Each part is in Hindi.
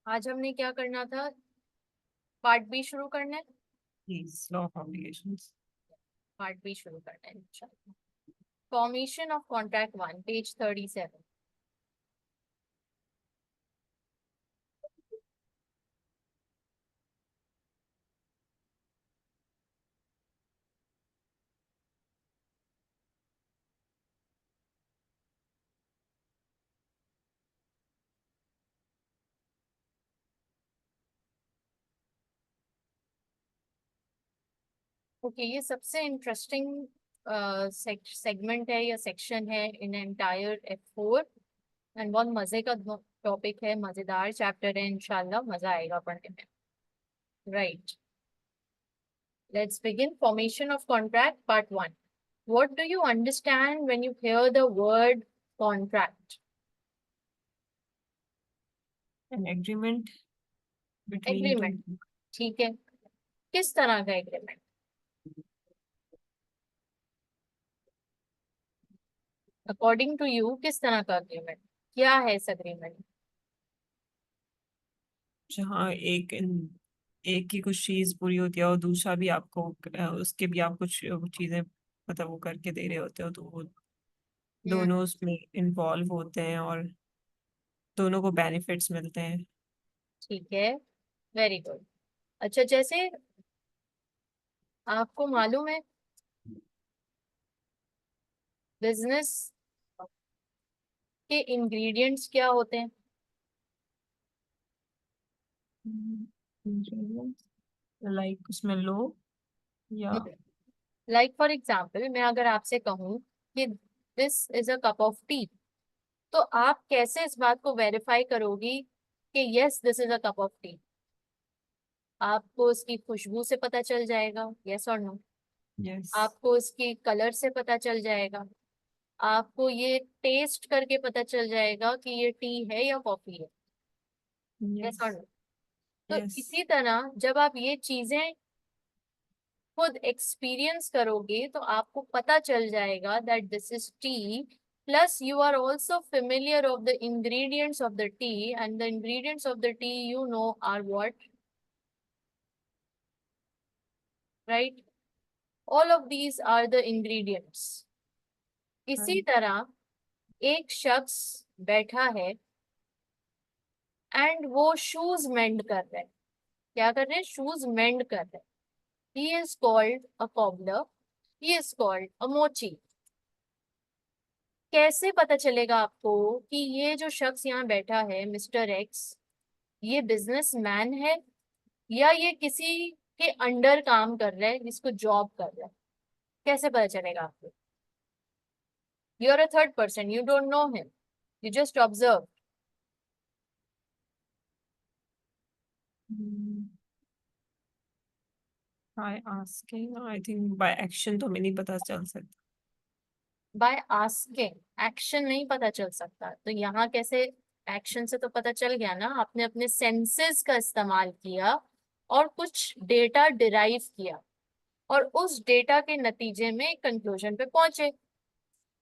आज हमने क्या करना था? पार्ट बी शुरू करना है। Please, law of obligations. Part B शुरू करना है। अच्छा, formation of contract one, page 37। Okay, ये सबसे इंटरेस्टिंग सेगमेंट है या सेक्शन है इन एंटायर F4। एंड बहुत मजे का टॉपिक है, मजेदार चैप्टर है, इंशाल्लाह मजा आएगा पढ़ने में। Right, let's begin. Formation of contract part one. What do you understand when you here the void contract? An agreement between agreement, two. ठीक है। किस तरह का एग्रीमेंट? अकॉर्डिंग टू यू किस तरह का अग्रीमेंट? क्या है इस अग्रीमेंट? जहाँ एक की कुछ चीज पूरी होती है और दूसरा भी आपको उसके भी आप कुछ चीजें मतलब वो करके दे रहे होते हो, तो वो दोनों उसमें इन्वॉल्व होते हैं और दोनों को बेनिफिट्स मिलते हैं। ठीक है, वेरी गुड। अच्छा, जैसे आपको मालूम है बिजनेस के इंग्रेडिएंट्स क्या होते हैं? लाइक उसमें लो या लाइक फॉर एग्जाम्पल, मैं अगर आपसे कहूँ कि this is a cup of T, तो आप कैसे इस बात को वेरीफाई करोगी कि yes this is a cup of T? आपको उसकी खुशबू से पता चल जाएगा, यस और नो? यस। आपको उसकी कलर से पता चल जाएगा। आपको ये टेस्ट करके पता चल जाएगा कि ये टी है या कॉफी है, यस यस। और नो? तो यस। इसी तरह जब आप ये चीजें खुद एक्सपीरियंस करोगे तो आपको पता चल जाएगा that this is tea. Plus you are also familiar of the ingredients of the tea, and the ingredients of the tea you know are what? Right, all of these are the ingredients. इसी तरह एक शख्स बैठा है एंड वो शूज मेंड कर रहे हैं। क्या कर रहे हैं? शूज मेंड कर रहे हैं। He is called a cobbler, he is called a मोची। कैसे पता चलेगा आपको कि ये जो शख्स यहाँ बैठा है, मिस्टर एक्स, ये बिजनेसमैन है या ये किसी के अंडर काम कर रहा है, जिसको जॉब कर रहा है? कैसे पता चलेगा आपको? You are a third person, you don't know him, you just observe. By asking, I think by action तो हमें नहीं पता चल सकता। बाय आस्किंग एक्शन नहीं पता चल सकता, तो यहाँ कैसे? एक्शन से तो पता चल गया ना, आपने अपने सेंसेस का इस्तेमाल किया और कुछ डेटा डिराइव किया और उस डेटा के नतीजे में कंक्लूजन पे पहुंचे।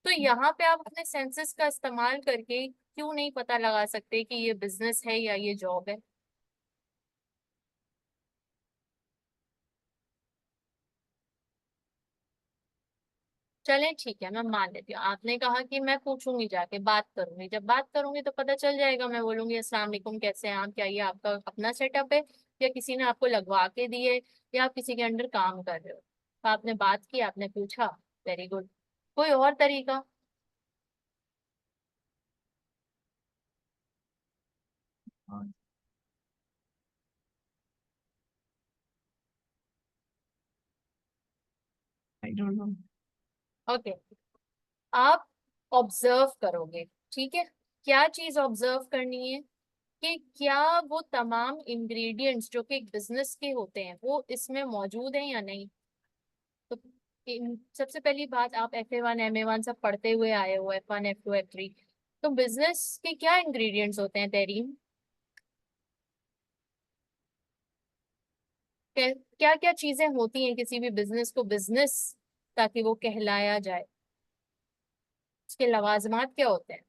तो यहाँ पे आप अपने सेंसेस का इस्तेमाल करके क्यों नहीं पता लगा सकते कि ये बिजनेस है या ये जॉब है? चलें ठीक है, मैं मान लेती हूँ। आपने कहा कि मैं पूछूंगी, जाके बात करूंगी, जब बात करूंगी तो पता चल जाएगा। मैं बोलूंगी अस्सलाम वालेकुम, कैसे हैं आप, क्या ये आपका अपना सेटअप है या किसी ने आपको लगवा के दिए या आप किसी के अंडर काम कर रहे हो? तो आपने बात की, आपने पूछा, वेरी गुड। कोई और तरीका? I don't know. ओके, आप ऑब्जर्व करोगे, ठीक है। क्या चीज ऑब्जर्व करनी है? कि क्या वो तमाम इंग्रेडिएंट्स जो कि एक बिजनेस के होते हैं वो इसमें मौजूद हैं या नहीं? तो सबसे पहली बात, आप FA1 MA1 सब पढ़ते हुए आए हो, F1 F2 F3। तो बिजनेस के क्या इंग्रेडिएंट्स होते हैं तहरीम? क्या क्या चीजें होती हैं किसी भी बिजनेस को बिजनेस ताकि वो कहलाया जाए? उसके लवाजमात क्या होते हैं?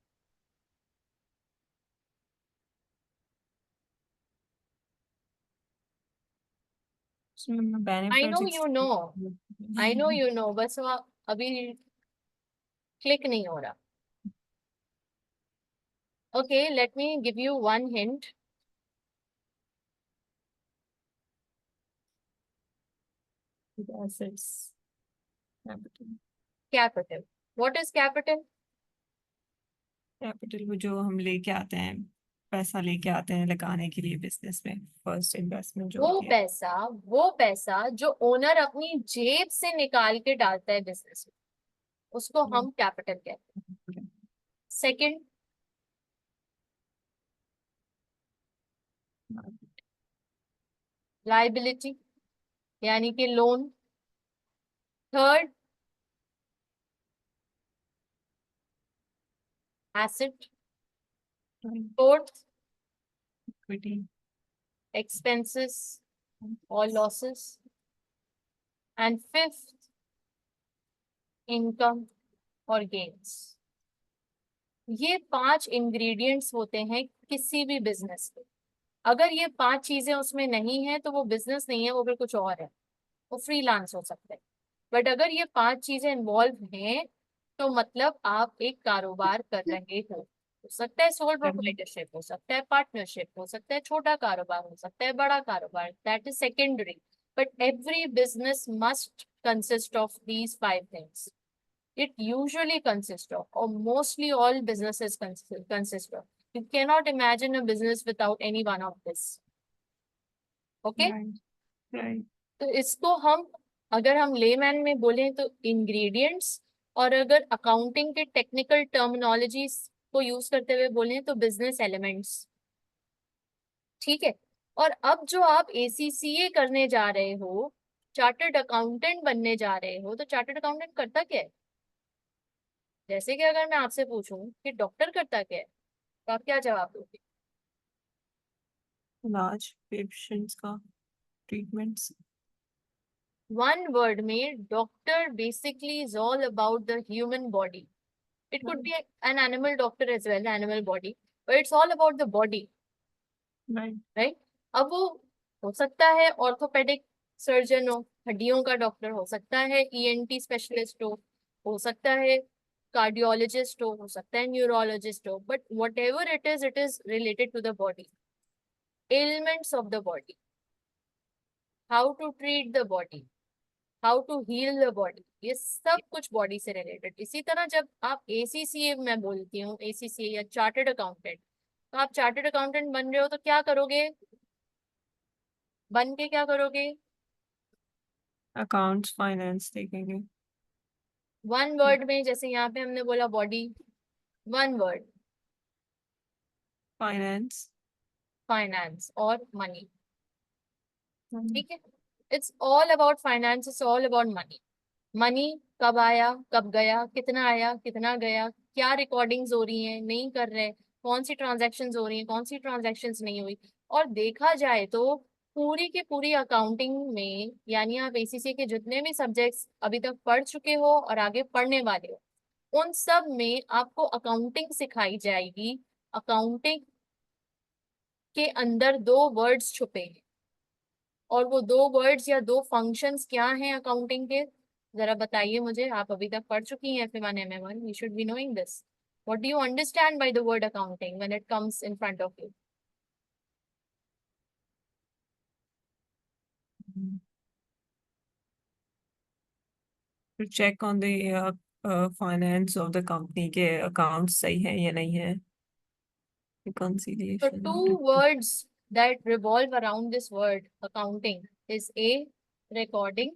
I know benefits you know, I know you know, बस वो अभी क्लिक नहीं हो रहा. Okay, let me give you one hint. Assets, capital. Capital. What is capital? Capital वो जो हम लेके आते हैं, पैसा लेके आते हैं लगाने के लिए बिजनेस में, फर्स्ट इन्वेस्टमेंट जो वो होती है. पैसा, वो पैसा जो ओनर अपनी जेब से निकाल के डालता है बिजनेस में, उसको हम कैपिटल कहते हैं. सेकंड, लाइबिलिटी, यानी कि loan. Third, asset. Fourth, equity. Expenses और लॉसेस. एंड फिफ्थ, इनकम और गेन्स. ये 5 इंग्रेडिएंट्स होते हैं किसी भी बिजनेस के. अगर ये 5 चीजें उसमें नहीं है तो वो बिजनेस नहीं है, वो फिर कुछ और है. वो फ्रीलांस हो सकता है. बट अगर ये 5 चीजें इन्वॉल्व हैं तो मतलब आप एक कारोबार कर रहे हो सकता है सोल प्रोप्राइटरशिप, हो सकता है पार्टनरशिप, हो सकता है छोटा कारोबार, हो सकता है बड़ा कारोबार, that is secondary. But every business must consist of these 5 things. It usually consists of, or mostly all businesses consist of. You cannot imagine a business without any one of this. Okay? Right. Right. तो इसको हम, अगर हम लेमैन में बोलें तो इंग्रेडिएंट्स, और अगर अकाउंटिंग के टेक्निकल टर्मिनोलॉजीज को यूज करते हुए बोलें तो बिजनेस एलिमेंट्स. ठीक है. और अब जो आप एसीसीए करने जा रहे हो, चार्टर्ड अकाउंटेंट बनने जा रहे हो, तो चार्टर्ड अकाउंटेंट करता क्या है? जैसे कि अगर मैं आपसे पूछूं कि डॉक्टर करता क्या है, तो आप क्या जवाब दोगे? इलाज, पेशेंट्स का, ट्रीटमेंट्स. वन वर्ड में, doctor basically is all about the human body. It could be an animal doctor as well, animal body, but it's all about the body. Right. Right. अब वो हो सकता है ऑर्थोपेडिक सर्जन हड्डियों का डॉक्टर हो सकता है, ईएनटी स्पेशलिस्ट हो सकता है कार्डियोलॉजिस्ट हो सकता है न्यूरोलॉजिस्ट हो, but whatever it is related to the body. Elements of the body, how to treat the body, how to heal the body, ये सब कुछ बॉडी से रिलेटेड. इसी तरह जब आप एसीसीए, मैं बोलती हूँ एसीसीए या चार्टर्ड अकाउंटेंट, तो आप चार्टर्ड अकाउंटेंट बन रहे हो तो क्या करोगे? बन के क्या करोगे? अकाउंट्स, फाइनेंस देखेंगे. वन वर्ड में, जैसे यहाँ पे हमने बोला body, one word, finance. Finance और मनी. ठीक है. It's all about finance, it's all about money. Money कब आया, कब गया, कितना आया, कितना गया, क्या रिकॉर्डिंग्स हो रही हैं, नहीं कर रहे, कौन सी ट्रांजैक्शंस हो रही हैं, कौन सी ट्रांजैक्शंस नहीं हुई. और देखा जाए तो पूरी की पूरी अकाउंटिंग में, यानी आप एसीसी के जितने भी सब्जेक्ट्स अभी तक पढ़ चुके हो और आगे पढ़ने वाले हो, उन सब में आपको अकाउंटिंग सिखाई जाएगी. अकाउंटिंग के अंदर 2 वर्ड्स छुपे हैं, और वो 2 वर्ड्स या 2 फंक्शंस क्या हैं अकाउंटिंग के, जरा बताइए मुझे. आप अभी तक पढ़ चुकी हैं F1 MM1, you should be knowing this. What do you understand by the word accounting when it comes in front of you? to check on the finance of the company के accounts सही है या नहीं है, So reconciliation. 2 words that revolve around this word accounting is A, recording,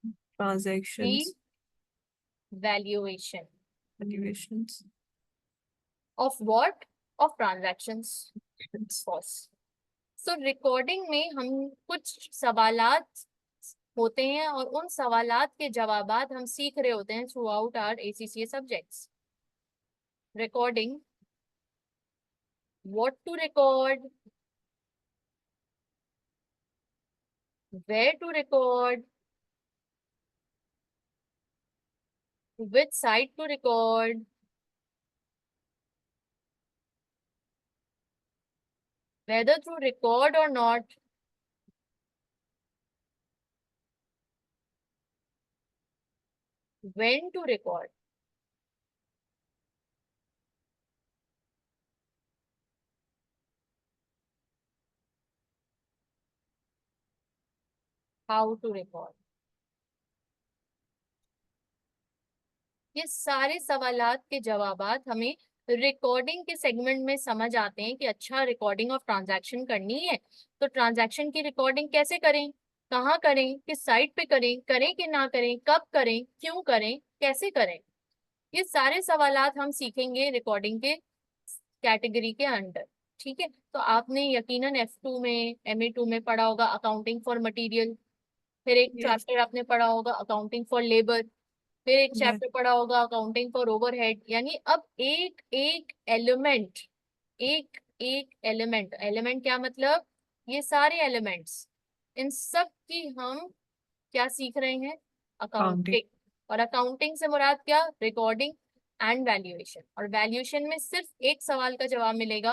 B, Transactions, valuation. valuations. Of what? Of transactions, of course. So recording में हम कुछ सवालात होते हैं और उन सवालात के जवाबात हम सीख रहे होते हैं throughout our ACCA subjects. Recording, what to record, where to record, which site to record, whether through record or not, when to record, how to record, ये सारे सवालात के जवाबात हमें रिकॉर्डिंग के सेगमेंट में समझ आते हैं कि अच्छा रिकॉर्डिंग ऑफ ट्रांजैक्शन करनी है तो ट्रांजैक्शन की रिकॉर्डिंग कैसे करें, कहाँ करें, किस साइट पे करें, करें कि ना करें, कब करें, क्यों करें, कैसे करें। ये सारे सवालात हम सीखेंगे रिकॉर्डिंग के कैटेगरी के अंडर। ठीक है, तो आपने यकीनन F2 में MA2 में पढ़ा होगा अकाउंटिंग फॉर मटेरियल, फिर एक यस। चैप्टर आपने पढ़ा होगा अकाउंटिंग फॉर लेबर, फिर एक यस। चैप्टर पढ़ा होगा अकाउंटिंग फॉर ओवरहेड। यानी अब एक एक एलिमेंट, एक एक एलिमेंट, एलिमेंट क्या मतलब, ये सारे एलिमेंट्स, इन सब की हम क्या सीख रहे हैं, काउंटिंग। अकाउंटिंग। और अकाउंटिंग से मुराद क्या, रिकॉर्डिंग एंड वैल्यूएशन। और वैल्यूएशन में सिर्फ एक सवाल का जवाब मिलेगा,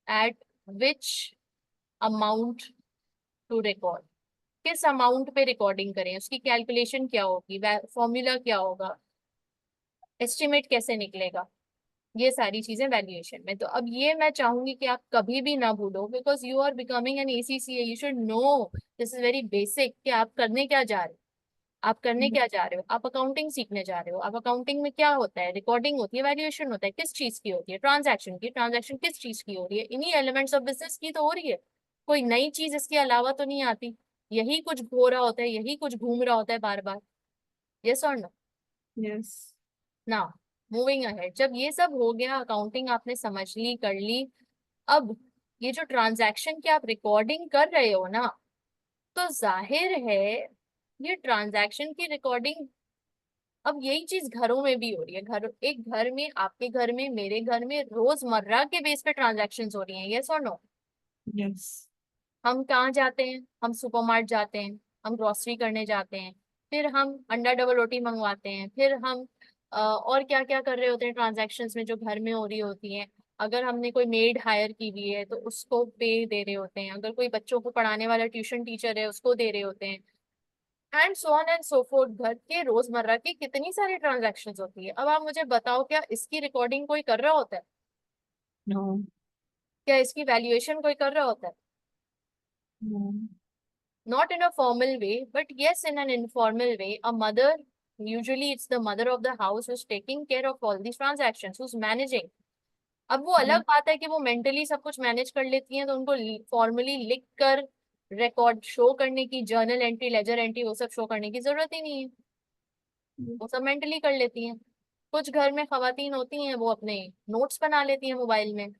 at which amount to record, किस अमाउंट पे रिकॉर्डिंग करें, उसकी कैलकुलेशन क्या होगी, फॉर्मूला क्या होगा, एस्टिमेट कैसे निकलेगा, ये सारी चीजें वैल्यूएशन में। तो अब ये मैं चाहूंगी कि आप कभी भी ना भूलो, because you are becoming an ACCA, you should know, this is very basic कि आप करने क्या जा रहे हो। आप करने क्या जा रहे हो, आप अकाउंटिंग सीखने जा रहे हो। आप अकाउंटिंग में क्या होता है, रिकॉर्डिंग होती है, वैल्यूएशन होता है, किस चीज की होती है, ट्रांजैक्शन की। ट्रांजैक्शन किस चीज की हो रही है, इन्हीं एलिमेंट्स ऑफ बिजनेस की तो हो रही है, कोई नई चीज इसके अलावा तो नहीं आती। यही कुछ हो रहा होता है, यही कुछ घूम रहा होता है बार बार। यस और नो। यस। ना, मूविंग अहेड, जब ये सब हो गया, अकाउंटिंग आपने समझ ली, कर ली, अब ये जो ट्रांजैक्शन की आप रिकॉर्डिंग कर रहे हो ना, तो जाहिर है ये ट्रांजैक्शन की रिकॉर्डिंग, अब यही चीज घरों में भी हो रही है। घर, एक घर में, आपके घर में, मेरे घर में रोजमर्रा के बेस पे ट्रांजैक्शंस हो रही हैं। यस और नो। यस। हम कहाँ जाते हैं, हम सुपरमार्ट जाते हैं, हम ग्रोसरी करने जाते हैं, फिर हम अंडा डबल रोटी मंगवाते हैं, फिर हम और क्या क्या कर रहे होते हैं ट्रांजैक्शंस में जो घर में हो रही होती हैं। अगर हमने कोई मेड हायर की हुई है तो उसको पे दे रहे होते हैं, अगर कोई बच्चों को पढ़ाने वाला ट्यूशन टीचर है उसको दे रहे होते हैं, and so on and so fourth. घर के रोजमर्रा की कितनी सारी ट्रांजैक्शंस होती है। अब आप मुझे बताओ, क्या इसकी रिकॉर्डिंग कोई कर रहा होता है, नो। क्या इसकी वैल्यूएशन कोई कर रहा होता है? No. Not in a formal way, but yes, in an informal way. A mother, usually it's the mother of the house who's taking care of all these transactions, who's managing. अब वो अलग यस। बात है कि वो मेंटली सब कुछ मैनेज कर लेती हैं, तो उनको फॉर्मली लिख कर रिकॉर्ड शो करने की, जर्नल एंट्री, लेजर एंट्री, वो सब शो करने की जरूरत ही नहीं है, वो सब मेंटली कर लेती हैं। कुछ घर में खवातीन होती हैं वो अपने नोट्स बना लेती हैं मोबाइल में,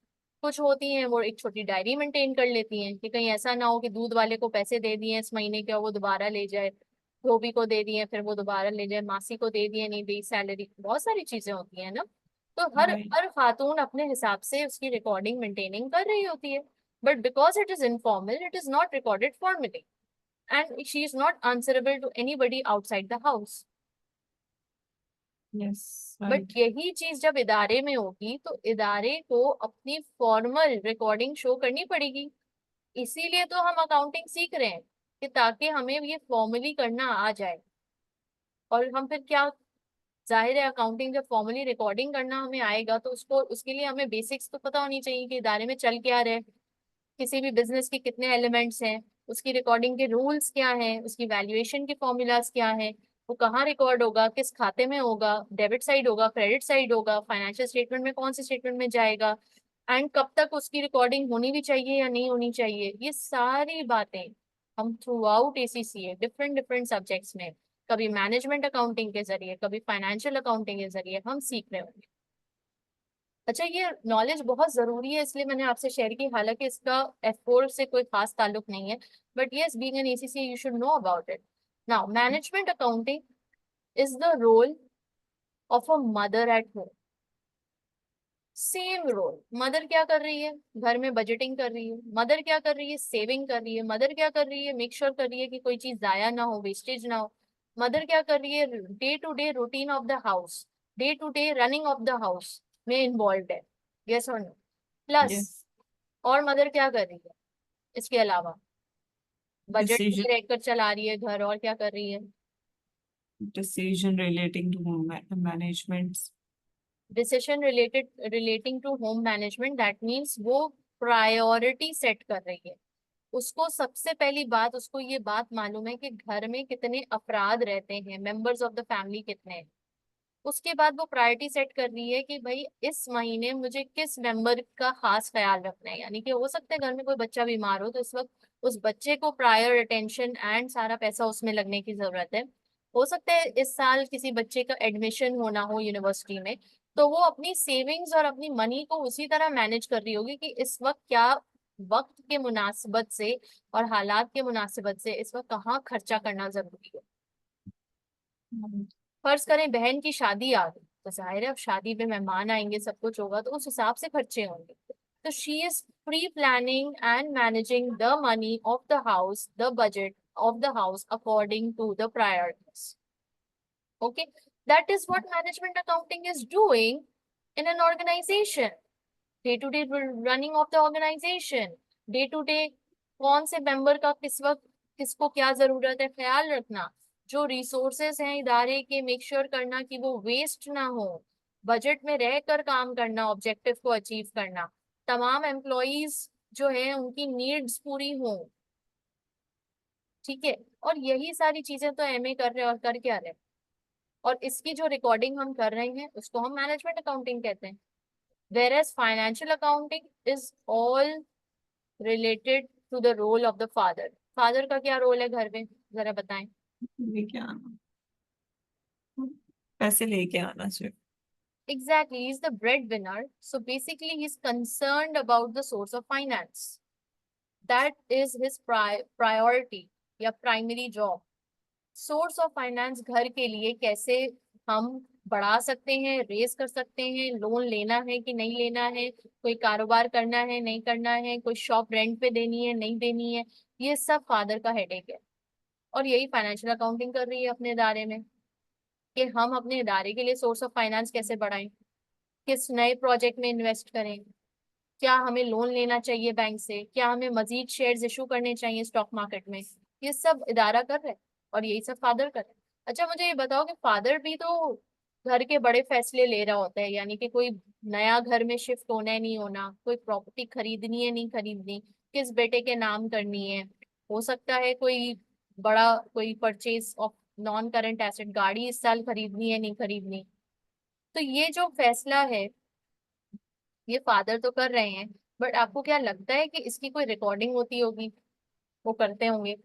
कुछ होती हैं वो एक छोटी डायरी मेंटेन कर लेती हैं कि कहीं ऐसा ना हो कि दूध वाले को पैसे दे दिए इस महीने के और वो दोबारा ले जाए, धोबी को दे दिए फिर वो दोबारा ले जाए, मासी को दे दिए नहीं दी सैलरी, बहुत सारी चीजें होती हैं ना। तो हर राइट। हर खातून अपने हिसाब से उसकी रिकॉर्डिंग मेंटेनिंग कर रही होती है, but because it is informal, it is not recorded formally, and she is not answerable to anybody outside the house. Yes. But right. यही चीज जब इदारे में होगी तो इदारे को अपनी फॉर्मल रिकॉर्डिंग शो करनी पड़ेगी। इसीलिए तो हम अकाउंटिंग सीख रहे हैं कि ताकि हमें ये फॉर्मली करना आ जाए। और हम फिर क्या, जाहिर है अकाउंटिंग जब फॉर्मली रिकॉर्डिंग करना हमें आएगा तो उसको, उसके लिए हमें बेसिक्स तो पता होनी चाहिए कि इदारे में चल क्या रहे, किसी भी बिजनेस के कितने एलिमेंट्स हैं, उसकी रिकॉर्डिंग के रूल्स क्या हैं, उसकी वैल्यूएशन के फॉर्मूलाज क्या हैं, वो कहाँ रिकॉर्ड होगा, किस खाते में होगा, डेबिट साइड होगा, क्रेडिट साइड होगा, फाइनेंशियल स्टेटमेंट में कौन से स्टेटमेंट में जाएगा, एंड कब तक उसकी रिकॉर्डिंग होनी भी चाहिए या नहीं होनी चाहिए। ये सारी बातें हम through out ACCA different different subjects में, कभी मैनेजमेंट अकाउंटिंग के जरिए, कभी फाइनेंशियल अकाउंटिंग के जरिए हम सीख रहे होंगे। अच्छा, ये नॉलेज बहुत जरूरी है इसलिए मैंने आपसे शेयर की, हालांकि इसका F4 से कोई खास ताल्लुक नहीं है, but yes, being an ACCA you should know about it. Now management accounting is the role of a mother at home. Same role, mother क्या कर रही है, घर में बजटिंग कर रही है, मदर क्या कर रही है, सेविंग कर रही है, मदर क्या कर रही है, मेक श्योर कर रही है कि कोई चीज जाया ना हो, वेस्टेज ना हो, मदर क्या कर रही है, day to day routine of the house, day to day running of the house में इन्वॉल्व है। यस और नो। Plus yes. और मदर क्या कर रही है इसके अलावा, बजट डिसीजन। में रहकर चला रही है घर, और क्या कर रही है, decision relating to management. Decision relating to home management, that means वो प्रायोरिटी सेट कर रही है। उसको सबसे पहली बात, उसको ये बात मालूम है कि घर में कितने अफराद रहते हैं, मेंबर्स ऑफ द फैमिली कितने हैं। उसके बाद वो प्रायोरिटी सेट कर रही है कि भाई इस महीने मुझे किस मेंबर का खास ख्याल रखना है। यानी कि हो सकता है घर में कोई बच्चा बीमार हो तो इस वक्त उस बच्चे को प्रायर अटेंशन एंड सारा पैसा उसमें लगने की जरूरत है। हो सकता है इस साल किसी बच्चे का एडमिशन होना हो यूनिवर्सिटी में, तो वो अपनी सेविंग्स और अपनी मनी को उसी तरह मैनेज कर रही होगी कि इस वक्त क्या वक्त के मुनासिबत से और हालात के मुनासिबत से इस वक्त कहाँ खर्चा करना जरूरी है। फर्ज करें बहन की शादी आ गई, तो जाहिर है अब शादी में मेहमान आएंगे, सब कुछ होगा, तो उस हिसाब से खर्चे होंगे। तो she is pre planning and managing the money of the house, the budget of the house according to the priorities. Okay, that is what management accounting is doing in an organisation. Day to day running of the organisation, day to day कौन से मेंबर का किस वक्त किसको क्या जरूरत है ख्याल रखना, जो रिसोर्सेस हैं इदारे के मेक श्योर करना कि वो वेस्ट ना हो, बजट में रहकर काम करना, ऑब्जेक्टिव को अचीव करना, तमाम एम्प्लॉयज जो है उनकी नीड्स पूरी हो। ठीक है, और यही सारी चीजें तो एमए कर रहे हैं, और कर क्या रहे हैं। और इसकी जो रिकॉर्डिंग हम कर रहे हैं उसको हम मैनेजमेंट अकाउंटिंग कहते हैं। whereas financial accounting is all related to the role of the father। Father का क्या रोल है घर में, जरा बताएं। लेके आना, पैसे लेके आना सिर्फ। Exactly, he is the breadwinner, so basically he is concerned about the source of finance, that is his priority या primary job। Source of finance घर के लिए कैसे हम बढ़ा सकते हैं, रेस कर सकते हैं, लोन लेना है कि नहीं लेना है, कोई कारोबार करना है नहीं करना है, कोई शॉप रेंट पे देनी है नहीं देनी है, ये सब फादर का हेडेक है। और यही फाइनेंशियल अकाउंटिंग कर रही है अपने इदारे में, कि हम अपने इदारे के लिए सोर्स ऑफ फाइनेंस कैसे बढ़ाएं, किस नए प्रोजेक्ट में इन्वेस्ट करें, क्या हमें लोन लेना चाहिए बैंक से, क्या हमें मजीद शेयर्स इशू करने चाहिए स्टॉक मार्केट में। ये सब इदारा कर रहे हैं और यही सब फादर कर रहे हैं। अच्छा मुझे ये बताओ कि फादर भी तो घर के बड़े फैसले ले रहा होता है, यानी कि कोई नया घर में शिफ्ट होना है नहीं होना, कोई प्रॉपर्टी खरीदनी है नहीं खरीदनी, किस बेटे के नाम करनी है, हो सकता है कोई बड़ा कोई purchase of non current asset, गाड़ी इस साल खरीदनी है नहीं खरीदनी। तो ये जो फैसला है ये फादर तो कर रहे हैं, बट आपको क्या लगता है कि इसकी कोई रिकॉर्डिंग होती होगी, वो करते होंगे।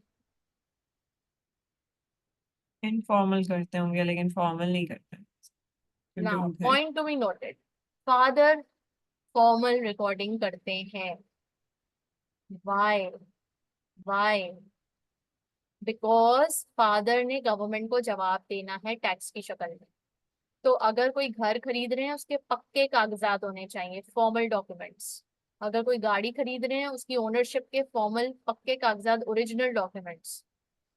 इनफॉर्मल करते होंगे लेकिन फॉर्मल नहीं करते, क्योंकि नाउ वो घर। Point to be noted, father formal recording करते हैं। वाई, वाई, बिकॉज फादर ने गवर्नमेंट को जवाब देना है टैक्स की शक्ल में। तो अगर कोई घर खरीद रहे हैं उसके पक्के कागजात होने चाहिए, फॉर्मल डॉक्यूमेंट्स। अगर कोई गाड़ी खरीद रहे हैं उसकी ओनरशिप के फॉर्मल पक्के कागजात, ओरिजिनल डॉक्यूमेंट्स।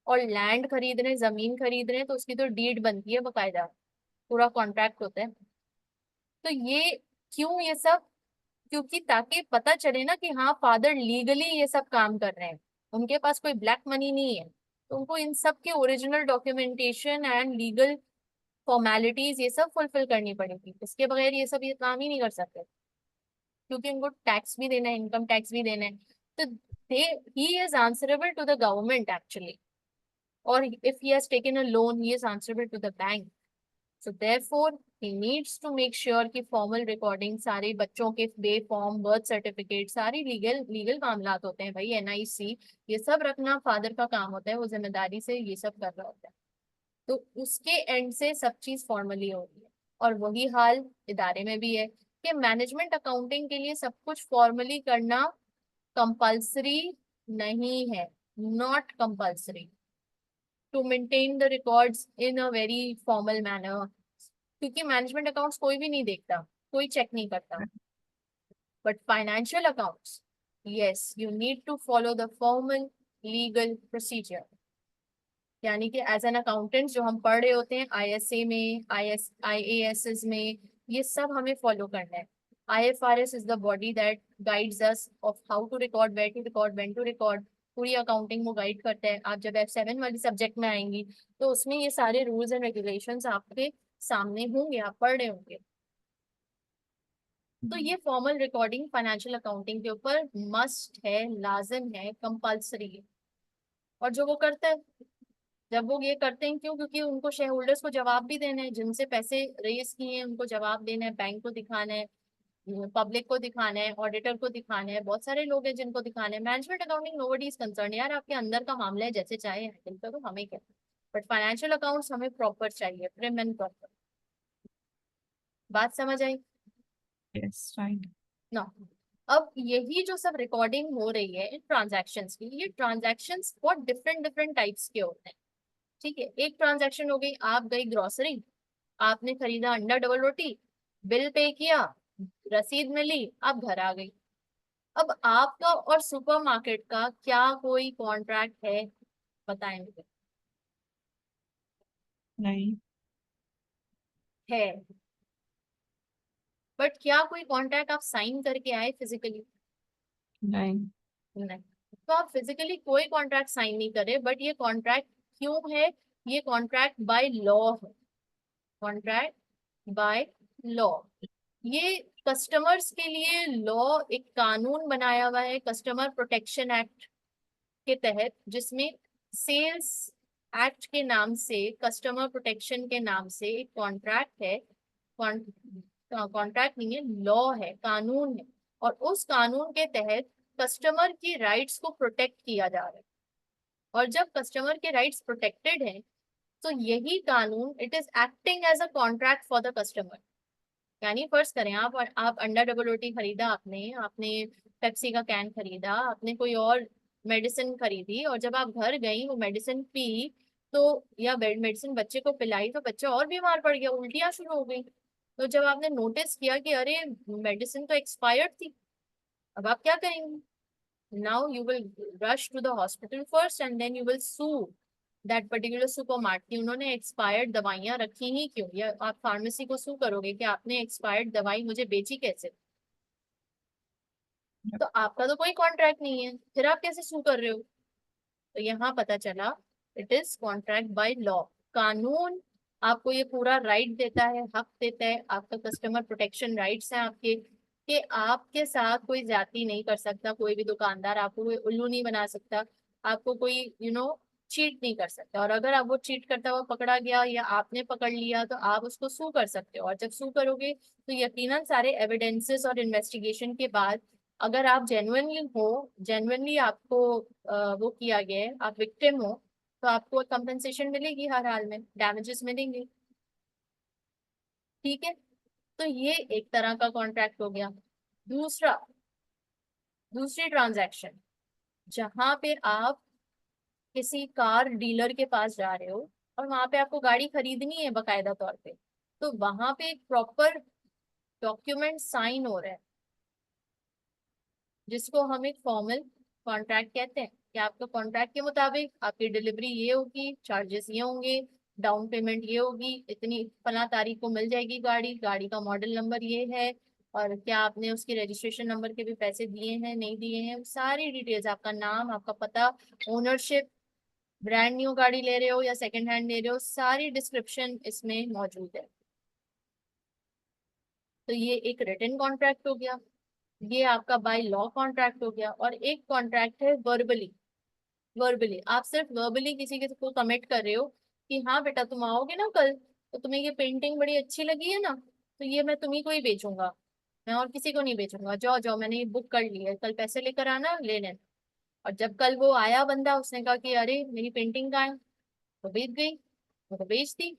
और लैंड खरीद रहे हैं, जमीन खरीद रहे हैं, तो उसकी तो डीड बनती है बकायदा, पूरा कॉन्ट्रैक्ट होता है। तो ये क्यों ये सब, क्योंकि ताकि पता चले ना कि हाँ फादर लीगली ये सब काम कर रहे हैं, उनके पास कोई ब्लैक मनी नहीं है, तो उनको इन सब के original documentation and legal formalities ये सब फुलफिल करनी पड़ेगी। इसके बगैर ये सब ये काम ही नहीं कर सकते, क्योंकि उनको टैक्स भी देना है, इनकम टैक्स भी देना है। तो they he is answerable to the government actually, or if he has taken a loan he is answerable to the bank। so therefore he needs to make sure कि formal recording, सारे बच्चों के बे फॉर्म बर्थ सर्टिफिकेट, सारी लीगल मामलात होते हैं भाई, एनआईसी, ये सब रखना फादर का काम होता है, वो जिम्मेदारी से ये सब कर रहा होता है। तो उसके एंड से सब चीज फॉर्मली हो रही है। और वही हाल इदारे में भी है कि मैनेजमेंट अकाउंटिंग के लिए सब कुछ फॉर्मली करना कंपल्सरी नहीं है, not compulsory to maintain the records in a very formal manner, क्योंकि मैनेजमेंट अकाउंट्स कोई भी नहीं देखता, कोई चेक नहीं करता। But financial accounts, yes you need to follow the formal legal procedure. यानी कि एज एन अकाउंटेंट जो हम पढ़ रहे होते हैं आईएसए में, आईएएस में, ये सब हमें फॉलो करना है। IFRS is the body that guides us of how to record, where to record, when to record, पूरी अकाउंटिंग वो गाइड करता है। आप जब F7 वाली सब्जेक्ट में आएंगी तो उसमें ये सारे रूल्स एंड रेगुलेशंस आपके सामने होंगे, आप पढ़ रहे होंगे। तो ये फॉर्मल रिकॉर्डिंग फाइनेंशियल अकाउंटिंग के ऊपर मस्ट है, लाजिम है, कंपल्सरी है। और जो वो करता है, जब वो ये करते हैं क्यों, क्योंकि उनको शेयर होल्डर्स को जवाब भी देना है, जिनसे पैसे रेज किए हैं उनको जवाब देना है, बैंक को दिखाना है, पब्लिक को दिखाना है, ऑडिटर को दिखाना है, बहुत सारे लोग हैं जिनको दिखाना है। Management accounting nobody is concern, यार आपके अंदर का मामला है, जैसे चाहे हैंडल करो, हमें क्या। बट फाइनेंशियल अकाउंट्स हमें प्रॉपर चाहिए, प्रिम एंड प्रॉपर। बात समझ आई यस राइट। ना? अब यही जो सब रिकॉर्डिंग हो रही है इन ट्रांजैक्शंस की, ये ट्रांजैक्शंस बहुत डिफरेंट डिफरेंट टाइप्स के होते हैं। ठीक है, एक ट्रांजैक्शन हो गई, आप गई ग्रोसरी, आपने खरीदा अंडा डबल रोटी, बिल पे किया, रसीद मिली, आप घर आ गई। अब आपका और सुपरमार्केट का क्या कोई कॉन्ट्रैक्ट है? बताएं मुझे। नहीं। है, बट क्या कोई कॉन्ट्रैक्ट आप साइन करके आए फिजिकली? नहीं। नहीं। तो आप फिजिकली कोई कॉन्ट्रैक्ट साइन नहीं करे, बट ये कॉन्ट्रैक्ट क्यों है? ये कॉन्ट्रैक्ट बाय लॉ है, कॉन्ट्रैक्ट बाय लॉ। ये कस्टमर्स के लिए लॉ, एक कानून बनाया हुआ है कस्टमर प्रोटेक्शन एक्ट के तहत, जिसमें सेल्स एक्ट के नाम से, कस्टमर प्रोटेक्शन के नाम से एक कॉन्ट्रैक्ट है। कॉन्ट्रैक्ट नहीं है, लॉ है, कानून है। और उस कानून के तहत कस्टमर की राइट्स को प्रोटेक्ट किया जा रहा है। और जब कस्टमर के राइट्स प्रोटेक्टेड हैं, तो यही कानून, it is acting as a contract for the customer. यानी फर्ज करें, आप अंडा डबल रोटी खरीदा, आपने आपने पेप्सी का कैन खरीदा, आपने कोई और मेडिसिन खरीदी, और जब आप घर गई वो मेडिसिन पी, तो या मेडिसिन बच्चे को पिलाई तो बच्चा और बीमार पड़ गया, उल्टियां शुरू हो गई। तो जब आपने नोटिस किया कि अरे मेडिसिन तो एक्सपायर्ड थी, अब आप क्या करेंगे? Now you will rush to the hospital first and then you will sue that particular supermart की उन्होंने एक्सपायर्ड दवाइयां रखी ही क्यों, या आप फार्मेसी को सू करोगे कि आपने एक्सपायर्ड दवाई मुझे बेची कैसे। तो आपका तो कोई कॉन्ट्रैक्ट नहीं है, फिर आप कैसे सू कर रहे हो? तो यहाँ पता चला, it is contract by law. कानून आपको ये पूरा राइट देता है, हक देता है, आपका कस्टमर प्रोटेक्शन राइट्स हैं आपके, कि आपके साथ कोई ज्यादती नहीं कर सकता, कोई भी दुकानदार आपको कोई उल्लू नहीं बना सकता, आपको कोई चीट नहीं कर सकता। और अगर आप वो चीट करता हुआ पकड़ा गया या आपने पकड़ लिया, तो आप उसको सू कर सकते हो। और जब सू करोगे तो यकीनन सारे एविडेंसेस और इन्वेस्टिगेशन के बाद, अगर आप जेन्युइनली हो, जेन्युइनली आपको वो किया गया है, आप विक्टिम हो, तो आपको कंपनसेशन मिलेगी, हर हाल में डैमेजेस मिलेंगे। ठीक है, तो ये एक तरह का कॉन्ट्रैक्ट हो गया। दूसरा, दूसरी ट्रांजैक्शन, जहां पे आप किसी कार डीलर के पास जा रहे हो और वहां पे आपको गाड़ी खरीदनी है बकायदा तौर पे, तो वहां पे एक प्रॉपर डॉक्यूमेंट साइन हो रहा है, जिसको हम एक फॉर्मल कॉन्ट्रैक्ट कहते हैं, कि आपका कॉन्ट्रैक्ट के मुताबिक आपकी डिलीवरी ये होगी, चार्जेस ये होंगे, डाउन पेमेंट ये होगी, इतनी फला तारीख को मिल जाएगी गाड़ी, गाड़ी का मॉडल नंबर ये है, और क्या आपने उसके रजिस्ट्रेशन नंबर के भी पैसे दिए हैं नहीं दिए हैं, सारी डिटेल्स, आपका नाम, आपका पता, ओनरशिप, ब्रांड न्यू गाड़ी ले रहे हो या सेकंड हैंड ले रहे हो, सारी डिस्क्रिप्शन इसमें मौजूद है। तो ये एक रिटन कॉन्ट्रैक्ट हो गया, ये आपका बाय लॉ कॉन्ट्रैक्ट हो गया। और एक कॉन्ट्रैक्ट है वर्बली। वर्बली आप सिर्फ वर्बली किसी के को कमिट कर रहे हो कि हाँ बेटा तुम आओगे ना कल, तो तुम्हें ये पेंटिंग बड़ी अच्छी लगी है ना, तो ये मैं तुम्ही को ही बेचूंगा, मैं और किसी को नहीं बेचूंगा, जाओ जाओ मैंने ये बुक कर ली है, कल पैसे लेकर आना ले लेना। और जब कल वो आया बंदा, उसने कहा कि अरे मेरी पेंटिंग कहाँ है, तो बेच गई, वो तो बेच दी।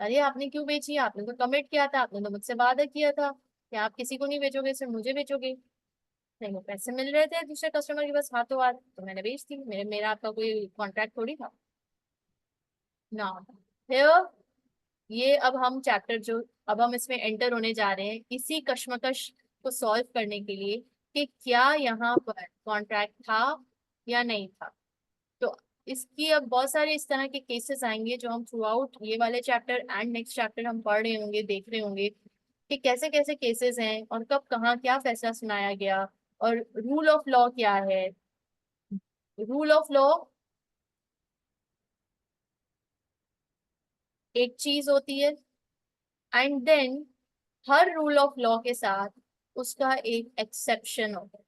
अरे आपने क्यों बेची, आपने तो कमिट किया था, आपने तो मुझसे वादा किया था कि आप किसी को नहीं बेचोगे, सिर्फ मुझे बेचोगे। नहीं, वो पैसे मिल रहे थे दूसरे कस्टमर के पास हाथों हाथ, तो मैंने बेच दी, मेरा आपका कोई कॉन्ट्रैक्ट थोड़ी था ना। फिर ये अब हम चैप्टर जो अब हम इसमें एंटर होने जा रहे हैं, इसी कश्मकश को सॉल्व करने के लिए, कि क्या यहाँ पर कॉन्ट्रैक्ट था या नहीं था। तो इसकी अब बहुत सारे इस तरह के केसेस आएंगे, जो हम थ्रू आउट ये वाले चैप्टर एंड नेक्स्ट चैप्टर हम पढ़ रहे होंगे, देख रहे होंगे कि कैसे कैसे केसेस हैं और कब कहाँ क्या फैसला सुनाया गया, और रूल ऑफ लॉ क्या है, रूल ऑफ लॉ एक चीज होती है, एंड देन हर रूल ऑफ लॉ के साथ उसका एक एक्सेप्शन होता है।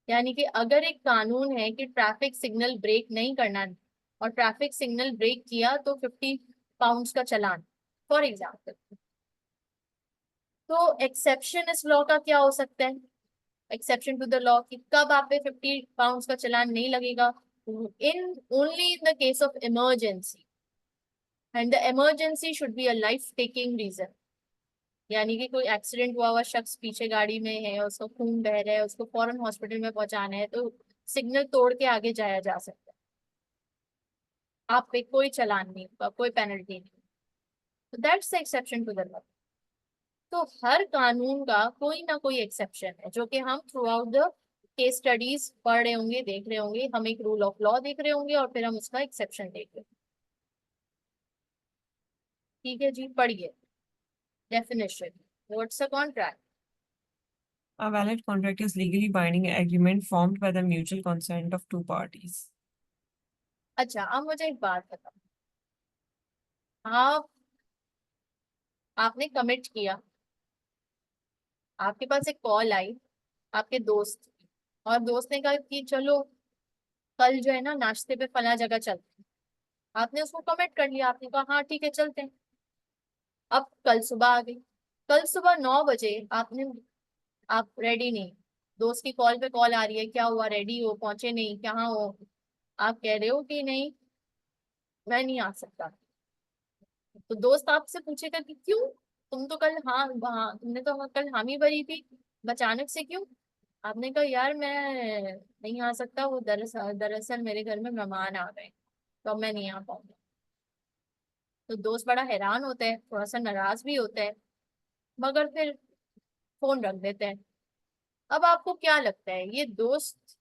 यानी कि अगर एक कानून है कि ट्रैफिक सिग्नल ब्रेक नहीं करना, और ट्रैफिक सिग्नल ब्रेक किया तो 50 पाउंड्स का चालान, फॉर एग्जाम्पल, तो एक्सेप्शन इस लॉ का क्या हो सकता है? एक्सेप्शन टू द लॉ कि कब आप पे 50 पाउंड्स का चालान नहीं लगेगा, in only in the case of emergency, and the emergency should be a life taking reason. यानी कि कोई एक्सीडेंट हुआ हुआ शख्स पीछे गाड़ी में है, उसको खून बह रहा है, उसको फौरन हॉस्पिटल में पहुंचाना है, तो सिग्नल तोड़ के आगे जाया जा सकता है, आप पे कोई चालान नहीं होगा, कोई पेनल्टी नहीं। तो that's the exception to the law. तो हर कानून का कोई ना कोई एक्सेप्शन है, जो कि हम through out the case studies पढ़ रहे होंगे, देख रहे होंगे, हम एक रूल ऑफ लॉ देख रहे होंगे और फिर हम उसका एक्सेप्शन देख रहे होंगे। ठीक है जी, पढ़िए definition. What's a contract? A valid contract is legally binding agreement formed by the mutual consent of two parties. अच्छा, अब मुझे एक बात बताओ, आप आपने कमिट किया, आपके पास एक कॉल आई आपके दोस्त की, और दोस्त ने कहा कि चलो कल जो है ना नाश्ते पे फला जगह चलते हैं। आपने उसको कमिट कर लिया, आपने कहा हाँ ठीक है चलते हैं। अब कल सुबह आ गई, कल सुबह 9 बजे आपने, आप रेडी नहीं, दोस्त की कॉल पे कॉल आ रही है, क्या हुआ, रेडी हो, पहुंचे नहीं, कहाँ हो? आप कह रहे हो कि नहीं मैं नहीं आ सकता। तो दोस्त आपसे पूछेगा कि क्यों, तुम तो कल हाँ हाँ, तुमने तो कल हामी भरी थी, अचानक से क्यों? आपने कहा यार मैं नहीं आ सकता, वो दरअसल दरअसल मेरे घर में मेहमान आ गए, तो अब मैं नहीं आ पाऊंगा। तो दोस्त बड़ा हैरान होता है, थोड़ा सा नाराज भी होता है, मगर फिर फोन रख देते हैं। अब आपको क्या लगता है, ये दोस्त,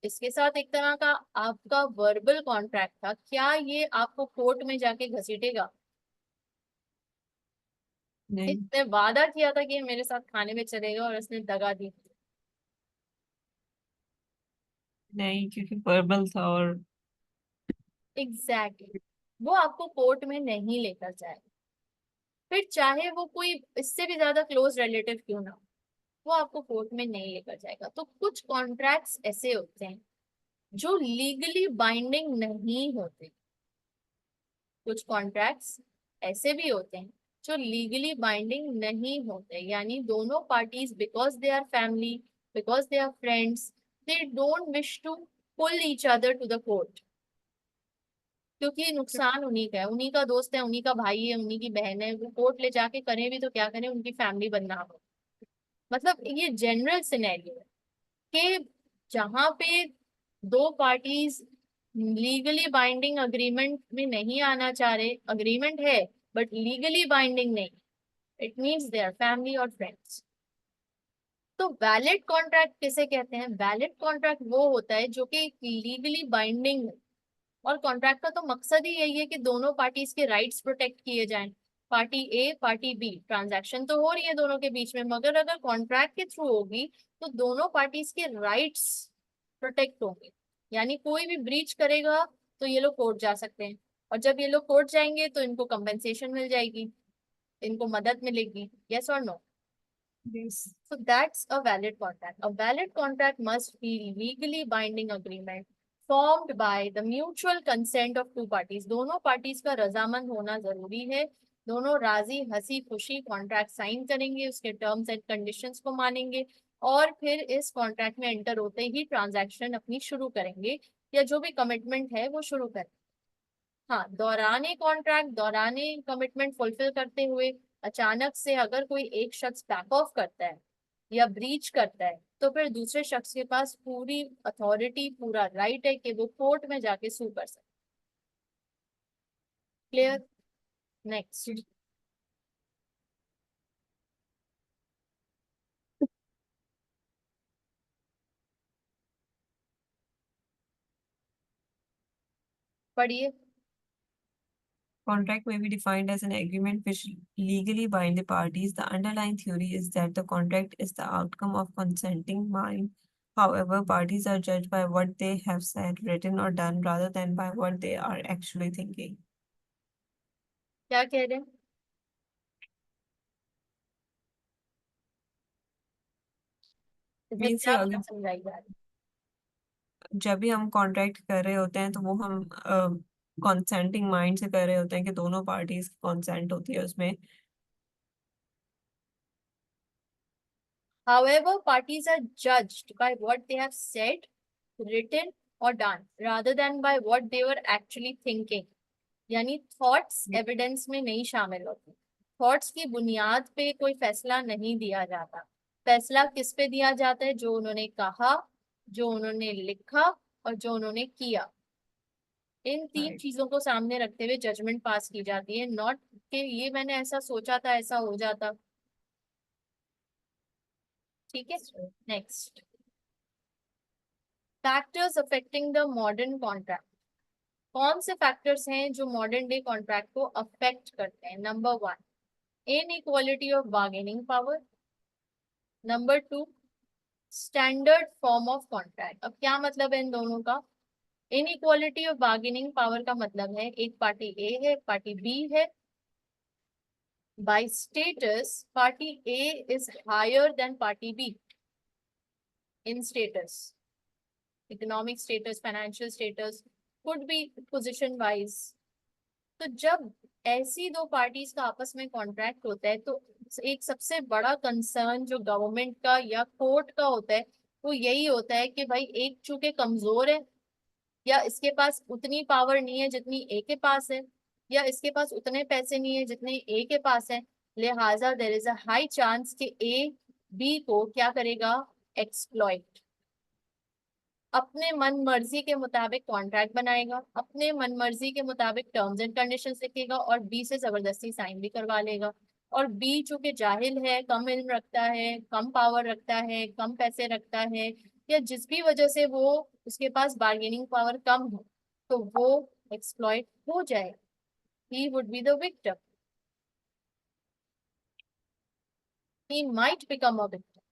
इसके साथ एक तरह का आपका वर्बल कॉन्ट्रैक्ट था, क्या ये आपको कोर्ट में जाके घसीटेगा? नहीं। इसने वादा किया था कि ये मेरे साथ खाने में चलेगा और इसने दगा दी। नहीं, क्योंकि वर्बल था और एग्जैक्टली exactly. वो आपको कोर्ट में नहीं लेकर जाए, फिर चाहे वो कोई इससे भी ज्यादा क्लोज रिलेटिव क्यों ना हो, वो आपको कोर्ट में नहीं लेकर जाएगा। तो कुछ कॉन्ट्रैक्ट्स ऐसे होते हैं जो लीगली बाइंडिंग नहीं होते, कुछ कॉन्ट्रैक्ट्स ऐसे भी होते हैं जो लीगली बाइंडिंग नहीं होते, यानी दोनों parties, because they are family, because they are friends, they don't wish to pull each other to the court, क्योंकि नुकसान उन्हीं का है, उन्हीं का दोस्त है, उन्हीं का भाई है, उन्हीं की बहन है, वो कोर्ट ले जाके करें भी तो क्या करें, उनकी फैमिली बदनाम हो। मतलब ये जनरल सिनेरियो है कि जहां पे दो पार्टीज लीगली बाइंडिंग अग्रीमेंट में नहीं आना चाह रहे, अग्रीमेंट है बट लीगली बाइंडिंग नहीं, it means they are family और फ्रेंड्स। तो वैलिड कॉन्ट्रैक्ट किसे कहते हैं? वैलिड कॉन्ट्रैक्ट वो होता है जो कि लीगली बाइंडिंग है, और कॉन्ट्रैक्ट का तो मकसद ही यही है कि दोनों पार्टीज के राइट्स प्रोटेक्ट किए जाएं। पार्टी ए पार्टी बी, ट्रांजैक्शन तो हो रही है दोनों के बीच में, मगर अगर कॉन्ट्रैक्ट के थ्रू होगी तो दोनों पार्टीज के राइट्स प्रोटेक्ट होंगे। यानी कोई भी ब्रीच करेगा तो ये लोग कोर्ट जा सकते हैं, और जब ये लोग कोर्ट जाएंगे तो इनको कंपेंसेशन मिल जाएगी, इनको मदद मिलेगी। यस और no? yes. So that's a valid contract. A valid contract must be legally binding agreement formed by the mutual consent of two parties. दोनों parties का रजामंद होना जरूरी है, दोनों राजी हंसी खुशी कॉन्ट्रैक्ट साइन करेंगे, उसके टर्म्स एंड कंडीशंस को मानेंगे, और फिर इस कॉन्ट्रैक्ट में एंटर होते ही ट्रांजैक्शन अपनी शुरू करेंगे, या जो भी कमिटमेंट है वो शुरू करेंगे। हाँ, दौराने कॉन्ट्रैक्ट, दौराने कमिटमेंट फुलफिल करते हुए अचानक से अगर कोई एक शख्स बैक ऑफ करता है या ब्रीच करता है, तो फिर दूसरे शख्स के पास पूरी अथॉरिटी, पूरा राइट है कि वो कोर्ट में जाके सू कर सकते। क्लियर? नेक्स्ट। पढ़िए। Contract may be defined as an agreement which legally bind the parties. The underlying theory is that the contract is the outcome of consenting mind. However, parties are judged by what they have said, written, or done rather than by what they are actually thinking. क्या कह रहे हैं? इसमें मीन्स क्या अगर बात समझाई जा रही जब भी हम कॉन्ट्रैक्ट कर रहे होते हैं तो वो हम कंसेंटिंग माइंड से कर रहे होते हैं कि दोनों पार्टीज कंसेंट होती है उसमें. However, parties are judged by what they have said, written or done rather than by what they were actually thinking. यानी थॉट्स एविडेंस में नहीं शामिल होते. थॉट्स की बुनियाद पे कोई फैसला नहीं दिया जाता. फैसला किस पे दिया जाता है? जो उन्होंने कहा, जो उन्होंने लिखा और जो उन्होंने किया. इन तीन राइट. चीजों को सामने रखते हुए जजमेंट पास की जाती है, नॉट कि ये मैंने ऐसा सोचा था ऐसा हो जाता. ठीक है. Next, factors affecting the modern contract. कौन से फैक्टर्स हैं जो मॉडर्न डे कॉन्ट्रैक्ट को अफेक्ट करते हैं? Number 1, inequality of bargaining power. Number 2, standard form of contract. अब क्या मतलब है इन दोनों का? इनइक्वालिटी ऑफ बार्गेनिंग पावर का मतलब है एक पार्टी ए है, एक पार्टी बी है. By status party A is higher than party B in status, economic status, financial status, could be position wise. तो जब ऐसी दो पार्टीज का आपस में कॉन्ट्रैक्ट होता है तो एक सबसे बड़ा कंसर्न जो गवर्नमेंट का या कोर्ट का होता है वो यही होता है कि भाई एक चूंकि कमजोर है, या इसके पास उतनी पावर नहीं है जितनी ए के पास है, या इसके पास उतने पैसे नहीं है जितने ए के पास है, लिहाजा there is a high chance कि ए बी को क्या करेगा? एक्सप्लॉइट. अपने मन मर्जी के मुताबिक कॉन्ट्रैक्ट बनाएगा, अपने मन मर्जी के मुताबिक टर्म्स एंड कंडीशंस लिखेगा और बी से जबरदस्ती साइन भी करवा लेगा. और बी चूंकि जाहिल है, कम इल्म रखता है, कम पावर रखता है, कम पैसे रखता है, या जिस भी वजह से वो उसके पास बार्गेनिंग पावर कम हो, तो वो एक्सप्लॉइट हो जाए. He would be the victim. He might become a victim.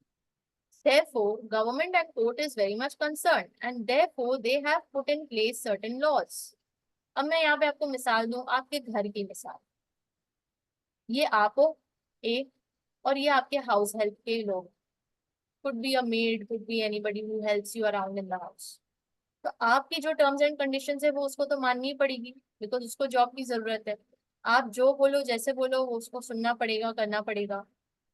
Therefore, government and court is very much concerned and therefore they have put in place certain laws. अब मैं यहाँ पे आपको मिसाल दूं, आपके घर की मिसाल. ये आप हो ए, और ये आपके हाउस हेल्प के लोग. could be a maid, could be anybody who helps you around in the house. तो आपकी जो टर्म्स एंड कंडीशंस है वो उसको तो माननी ही पड़ेगी, बिकॉज उसको जॉब की जरूरत है. आप जो बोलो जैसे बोलो वो उसको सुनना पड़ेगा, करना पड़ेगा.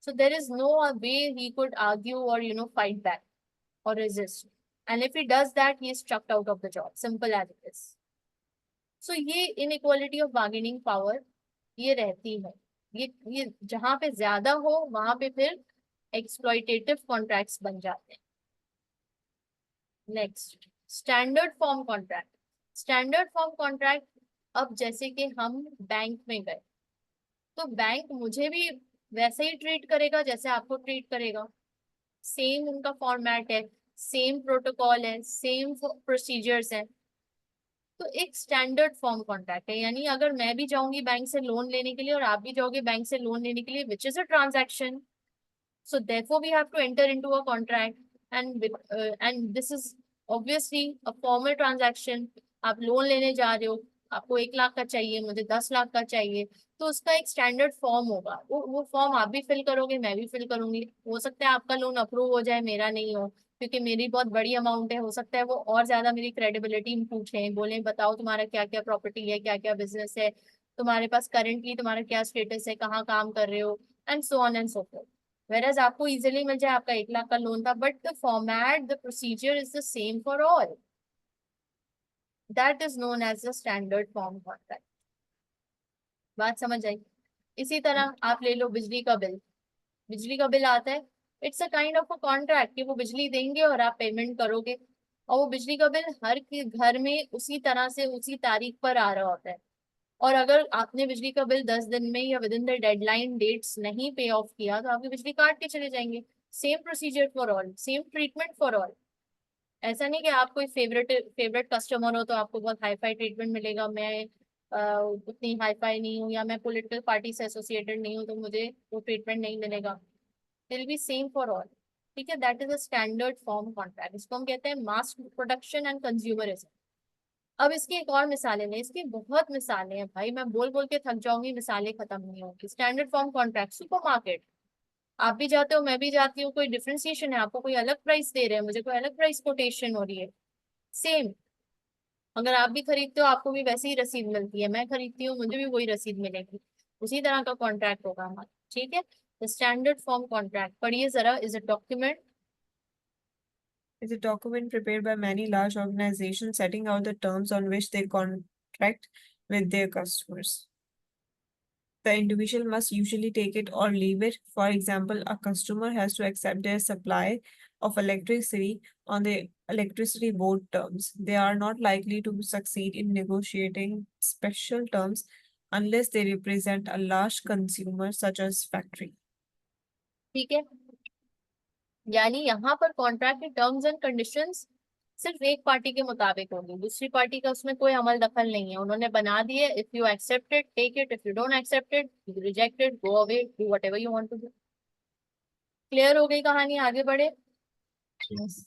So there is no way he could argue or fight back or resist. And if he does that, he is chucked out of the job. Simple as it is. So ये inequality of bargaining power ये रहती है. ये जहां पे ज्यादा हो वहां पे फिर exploitative contracts बन जाते हैं. Next, standard form contract. Standard form contract, अब जैसे कि हम बैंक में गए तो बैंक मुझे भी वैसे ही ट्रीट करेगा जैसे आपको ट्रीट करेगा. सेम उनका फॉर्मेट है, सेम प्रोटोकॉल है, सेम प्रोसीजर्स है. तो एक स्टैंडर्ड फॉर्म कॉन्ट्रैक्ट है. यानी अगर मैं भी जाऊंगी बैंक से लोन लेने के लिए और आप भी जाओगे बैंक से लोन लेने के लिए, which is a transaction. So therefore, we have to enter into a contract, and this is obviously a formal transaction. आप लोन लेने जा रहे हो, आपको 1 लाख का चाहिए, मुझे 10 लाख का चाहिए, तो उसका एक स्टैंडर्ड फॉर्म होगा. वो फॉर्म आप भी फिल करोगे, मैं भी फिल करूंगी. हो सकता है आपका लोन अप्रूव हो जाए, मेरा नहीं हो, क्योंकि मेरी बहुत बड़ी अमाउंट है. हो सकता है वो और ज्यादा मेरी क्रेडिबिलिटी पूछे, बोले बताओ तुम्हारा क्या क्या प्रॉपर्टी है, क्या क्या बिजनेस है, तुम्हारे पास करेंटली तुम्हारा क्या स्टेटस है, कहाँ काम कर रहे हो, and so on and so forth. Whereas आपको इजिली मिल जाए, आपका 1 लाख का लोन था, but the format, the procedure is the same for all. That is known as the standard form contract. बात समझ आई? इसी तरह आप ले लो बिजली का बिल. बिजली का बिल आता है, it's a kind of a contract कि वो बिजली देंगे और आप पेमेंट करोगे. और वो बिजली का बिल हर के घर में उसी तरह से उसी तारीख पर आ रहा होता है. और अगर आपने बिजली का बिल 10 दिन में या within the deadline dates नहीं पे ऑफ किया तो आपकी बिजली काट के चले जाएंगे. Same procedure for all, same treatment for all. ऐसा नहीं कि आप कोई फेवरेट फेवरेट कस्टमर हो तो आपको बहुत हाई फाई ट्रीटमेंट मिलेगा, मैं उतनी हाई फाई नहीं हूँ या मैं पॉलिटिकल पार्टी से एसोसिएटेड नहीं हूँ तो मुझे वो ट्रीटमेंट नहीं मिलेगा। Will be same for all. ठीक है, that is a standard form contract. इसको हम कहते हैं मास प्रोडक्शन एंड कंज्यूमरिज्म। अब इसकी एक और मिसालें लें, इसकी बहुत मिसालें हैं भाई, मैं बोल बोल के थक जाऊंगी, मिसालें खत्म नहीं होंगी। स्टैंडर्ड फॉर्म कॉन्ट्रैक्ट, सुपरमार्केट, आप भी जाते हो मैं भी जाती हूँ, कोई डिफरेंशिएशन है? आपको कोई अलग प्राइस दे रहे हैं, मुझे कोई अलग प्राइस कोटेशन हो रही है? सेम। अगर आप भी खरीदते हो आपको भी वैसे ही रसीद मिलती है, मैं खरीदती हूँ मुझे भी वही रसीद मिलेगी। उसी तरह का कॉन्ट्रैक्ट होगा हमारा। ठीक है, स्टैंडर्ड फॉर्म कॉन्ट्रैक्ट पढ़िए जरा। Is a document It's a document prepared by many large organizations setting out the terms on which they contract with their customers. The individual must usually take it or leave it. For example, a customer has to accept their supply of electricity on the electricity board terms. They are not likely to succeed in negotiating special terms unless they represent a large consumer such as factory. ठीक है, यानी यहाँ पर कॉन्ट्रैक्ट के टर्म्स एंड कंडीशंस सिर्फ एक पार्टी के मुताबिक होगी, दूसरी पार्टी का उसमें कोई अमल दखल नहीं है। उन्होंने बना दिए, if you accept it take it, if you don't accept it reject it, go away, do whatever you want to do. Clear हो गई कहानी, आगे बढ़े। Yes.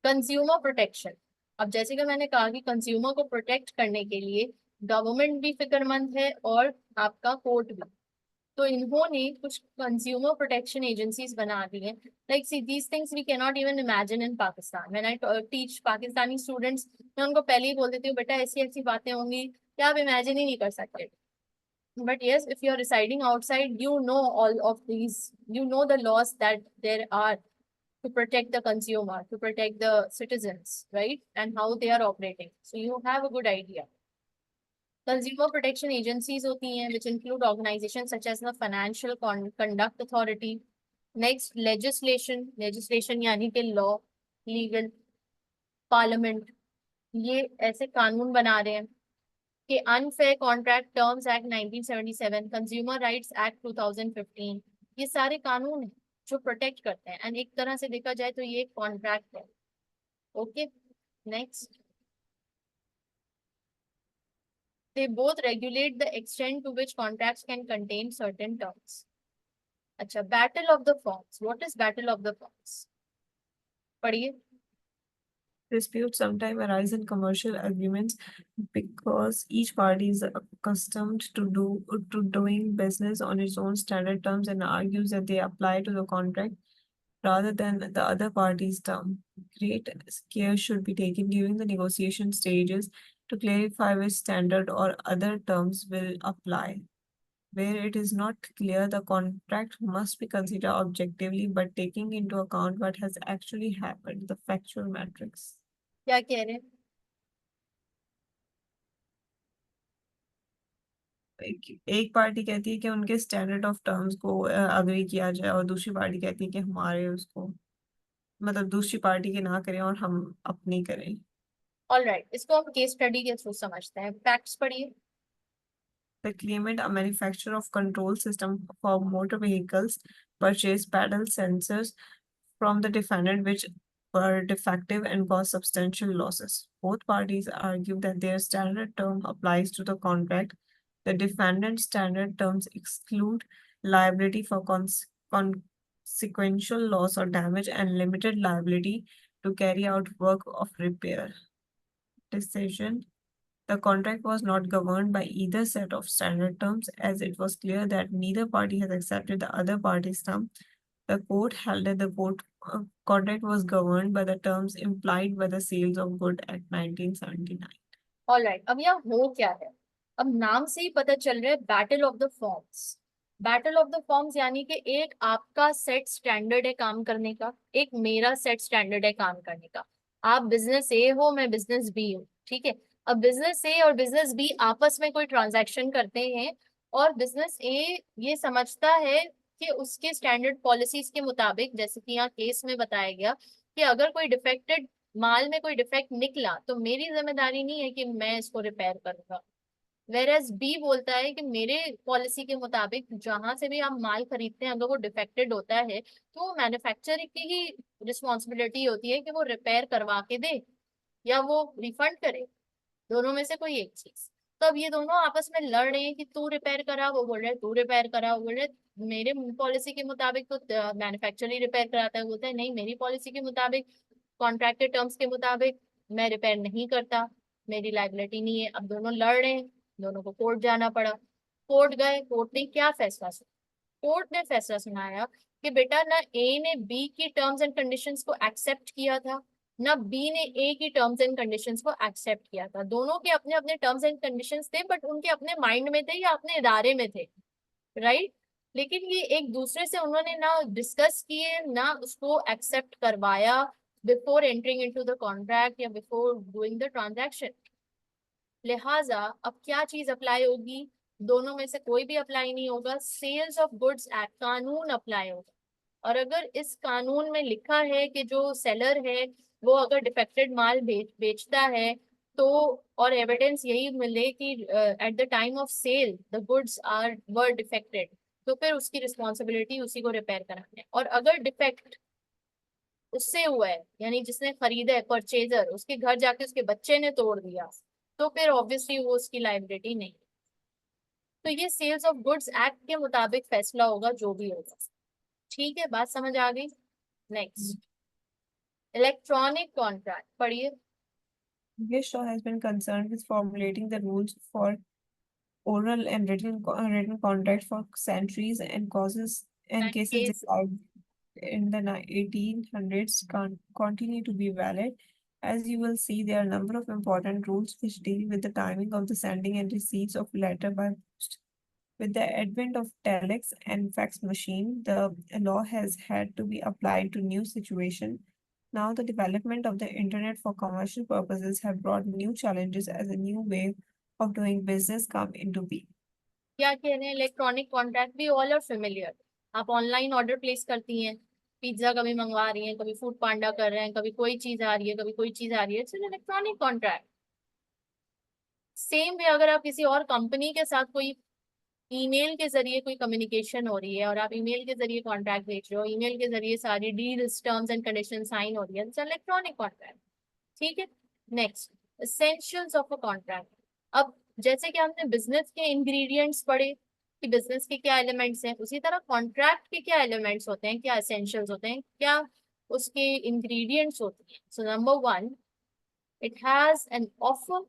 Consumer protection. अब जैसे कि मैंने कहा कि कंज्यूमर को प्रोटेक्ट करने के लिए गवर्नमेंट भी फिक्रमंद है और आपका कोर्ट भी। तो इन्होंने कुछ कंज्यूमर प्रोटेक्शन एजेंसीज बना दी हैं। Like see these things we can not even imagine in Pakistan. When I teach Pakistani students, मैं उनको पहले ही बोल देती हूँ बेटा ऐसी ऐसी बातें होंगी कि आप इमेजिन ही नहीं कर सकते। But yes, if you are residing outside, you know all of these, you know the laws that there are to protect the consumer, to protect the citizens, right? And how they are operating. So you have a good idea. Consumer protection agencies होती हैं, which include organizations such as the Financial Conduct Authority. Next, legislation. Legislation यानी कि law, legal, parliament. ये ऐसे कानून बना रहे हैं कि unfair contract terms act 1977, consumer rights act 2015, ये सारे कानून हैं जो प्रोटेक्ट करते हैं। एंड एक तरह से देखा जाए तो ये एक कॉन्ट्रैक्ट है। Okay, next. They both regulate the extent to which contracts can contain certain terms. अच्छा, battle of the firms. What is battle of the firms? पढ़िए। Disputes sometimes arise in commercial agreements because each party is accustomed to doing business on its own standard terms and argues that they apply to the contract rather than the other party's term. Great care should be taken during the negotiation stages to clarify which standard or other terms will apply. Where it is not clear, the contract must be considered objectively, but taking into account what has actually happened, the factual matrix. क्या कह रहे हैं? एक पार्टी कहती है कि उनके स्टैंडर्ड ऑफ टर्म्स को अग्री किया जाए और दूसरी पार्टी कहती है कि हमारे उसको मतलब दूसरी पार्टी के ना करें और हम अपनी करें. ऑल राइट, इसको हम केस स्टडी के थ्रू समझते हैं। फैक्ट्स पढ़िए। The claimant, a manufacturer of control system for motor vehicles, purchased paddle sensors from the defendant which were defective and caused substantial losses. Both parties argue that their standard term applies to the contract. The defendant's standard terms exclude liability for consequential loss or damage and limited liability to carry out work of repair. Decision. The contract was not governed by either set of standard terms, as it was clear that neither party has accepted the other party's term. The court held that the contract was governed by the terms implied by the Sales of Good Act 1979. All right, अब यहाँ हो क्या है? अब नाम से ही पता चल रहा है, battle of the forms. Battle of the forms यानी कि एक आपका सेट स्टैंडर्ड है काम करने का, एक मेरा सेट स्टैंडर्ड है काम करने का। आप बिजनेस ए हो, मैं बिजनेस बी हूँ, ठीक है। अब बिजनेस ए और बिजनेस बी आपस में कोई ट्रांजैक्शन करते हैं और बिजनेस ए ये समझता है कि उसके स्टैंडर्ड पॉलिसीज के मुताबिक, जैसे कि यहाँ केस में बताया गया कि अगर कोई डिफेक्टेड माल में कोई डिफेक्ट निकला तो मेरी जिम्मेदारी नहीं है कि मैं इसको रिपेयर करूंगा। वेरएज बी बोलता है कि मेरे पॉलिसी के मुताबिक जहां से भी आप माल खरीदते हैं अगर वो डिफेक्टेड होता है तो वो मैन्युफैक्चरर की ही रिस्पॉन्सिबिलिटी होती है कि वो रिपेयर करवा के दे या वो रिफंड करे, दोनों में से कोई एक चीज। तो अब ये दोनों आपस में लड़ रहे हैं कि तू रिपेयर करा, वो बोल रहे तू रिपेयर करा, वो बोल रहे मेरे पॉलिसी के मुताबिक तो मैन्युफैक्चरर ही रिपेयर कराता है, बोलता है नहीं मेरी पॉलिसी के मुताबिक, कॉन्ट्रैक्ट के टर्म्स के मुताबिक मैं रिपेयर नहीं करता, मेरी लाइबिलिटी नहीं है। अब दोनों लड़ रहे हैं, दोनों को कोर्ट जाना पड़ा। कोर्ट गए, कोर्ट ने क्या फैसला सुना? कोर्ट ने फैसला सुनाया कि बेटा ना ए ने बी की टर्म्स एंड कंडीशंस को एक्सेप्ट किया था, ना बी ने ए की टर्म्स एंड कंडीशंस को एक्सेप्ट किया था। दोनों के अपने अपने टर्म्स एंड कंडीशंस थे, बट उनके अपने माइंड में थे या अपने इदारे में थे, राइट। लेकिन ये एक दूसरे से उन्होंने ना डिस्कस किए, ना उसको एक्सेप्ट करवाया before entering into the contract या बिफोर डूइंग द ट्रांजैक्शन। लिहाजा अब क्या चीज अप्लाई होगी? दोनों में से कोई भी अप्लाई नहीं होगा, सेल्स ऑफ गुड्स एक्ट कानून अप्लाई होगा। और अगर इस कानून में लिखा है कि जो सेलर है वो अगर डिफेक्टेड माल बेचता है, तो और एविडेंस यही मिले कि at the time of sale the goods are were defected, तो फिर उसकी रिस्पॉन्सिबिलिटी उसी को रिपेयर करानी है। और अगर डिफेक्ट उससे हुआ है, यानी जिसने खरीदा है, परचेजर, उसके घर जाके उसके बच्चे ने तोड़ दिया, तो फिर ऑब्वियसली वो उसकी लाइबिलिटी नहीं। तो ये सेल्स ऑफ गुड्स एक्ट के मुताबिक फैसला होगा जो भी होगा। ठीक है, बात समझ आ गई? नेक्स्ट, इलेक्ट्रॉनिक कॉन्ट्रैक्ट पढ़िए। This show has been concerned with formulating the rules for oral and written contract for centuries and causes and cases case described in the 1800s continue to be valid. As you will see, there are a number of important rules which deal with the timing of the sending and receipts of letter by post. With the advent of telex and fax machine, the law has had to be applied to new situation. Now, the development of the internet for commercial purposes have brought new challenges as a new way of doing business come into being. क्या कह रहे हैं? इलेक्ट्रॉनिक कॉन्ट्रैक्ट भी ऑल आर फेमिलियर। आप ऑनलाइन ऑर्डर प्लेस करती हैं, पिज्जा कभी मंगवा रही हैं, कभी फूड पांडा कर रहे हैं, कभी कोई चीज आ रही है, कभी कोई चीज आ रही है, it's electronic contract. Same way अगर आप किसी और कंपनी के साथ कोई ईमेल के जरिए कोई कम्युनिकेशन हो रही है और आप ईमेल के जरिए कॉन्ट्रैक्ट भेज रहे हो, ईमेल के जरिए सारी deals terms and condition sign हो रही है, इट्स इलेक्ट्रॉनिक कॉन्ट्रैक्ट। ठीक है, next, essentials of a contract. अब जैसे कि हमने बिजनेस के इंग्रेडिएंट्स पढ़े कि बिजनेस के क्या एलिमेंट्स हैं, उसी तरह कॉन्ट्रैक्ट के क्या एलिमेंट्स होते हैं, क्या एसेंशियल्स होते हैं, क्या उसके इंग्रेडिएंट्स होते हैं। So number one, it has an offer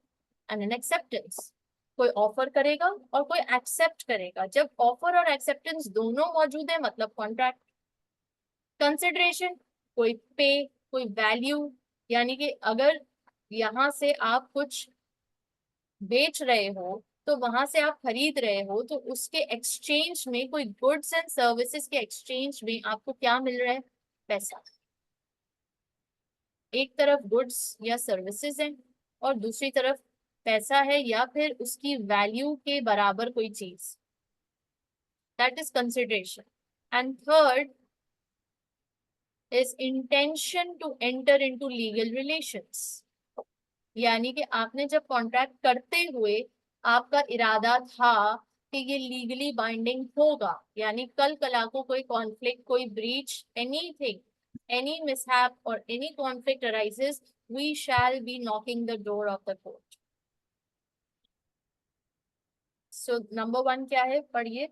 and N acceptance. कोई ऑफर करेगा और कोई एक्सेप्ट करेगा। जब ऑफर और एक्सेप्टेंस दोनों मौजूद है मतलब कॉन्ट्रैक्ट। कंसिडरेशन, कोई पे, कोई वैल्यू, यानी कि अगर यहाँ से आप कुछ बेच रहे हो तो वहां से आप खरीद रहे हो, तो उसके एक्सचेंज में कोई गुड्स एंड सर्विसेज के एक्सचेंज में आपको क्या मिल रहा है? पैसा। एक तरफ गुड्स या सर्विसेज है और दूसरी तरफ पैसा है या फिर उसकी वैल्यू के बराबर कोई चीज, that is consideration. And third is intention to enter into legal relations, यानी कि आपने जब कॉन्ट्रैक्ट करते हुए आपका इरादा था कि ये लीगली बाइंडिंग होगा, यानी कल कला को कोई कॉन्फ्लिक्ट, कोई breach, anything, any mishap or any conflict arises, we shall be knocking the door of the court. So number one क्या है, पढ़िए।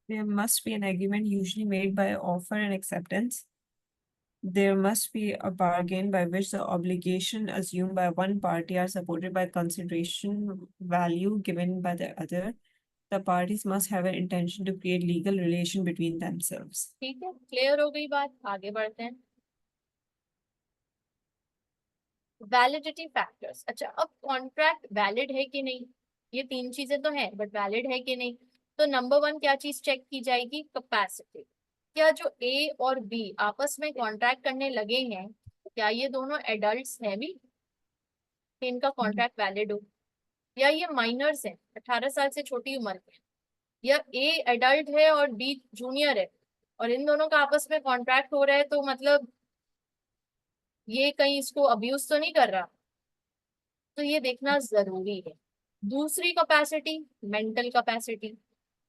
There must be an agreement usually made by offer and acceptance. There must be a bargain by which the obligation assumed by one party are supported by consideration value given by the other. The parties must have an intention to create legal relation between themselves. ठीक है, क्लियर हो गई बात, आगे बढ़ते हैं। Validity factors. अच्छा, अब कॉन्ट्रैक्ट वैलिड है कि नहीं, ये तीन चीजें तो हैं, बट वैलिड है कि नहीं? तो नंबर वन क्या चीज चेक की जाएगी? कैपेसिटी। क्या जो ए और बी आपस में कॉन्ट्रैक्ट करने लगे हैं, क्या ये दोनों एडल्ट्स हैं भी कि इनका कॉन्ट्रैक्ट वैलिड हो, या ये माइनर्स हैं, 18 साल से छोटी उम्र के, या ए एडल्ट है और बी जूनियर है, और इन दोनों का आपस में कॉन्ट्रैक्ट हो रहा है, तो मतलब ये कहीं इसको अब्यूज तो नहीं कर रहा, तो ये देखना जरूरी है। दूसरी कैपेसिटी, मेंटल कैपेसिटी।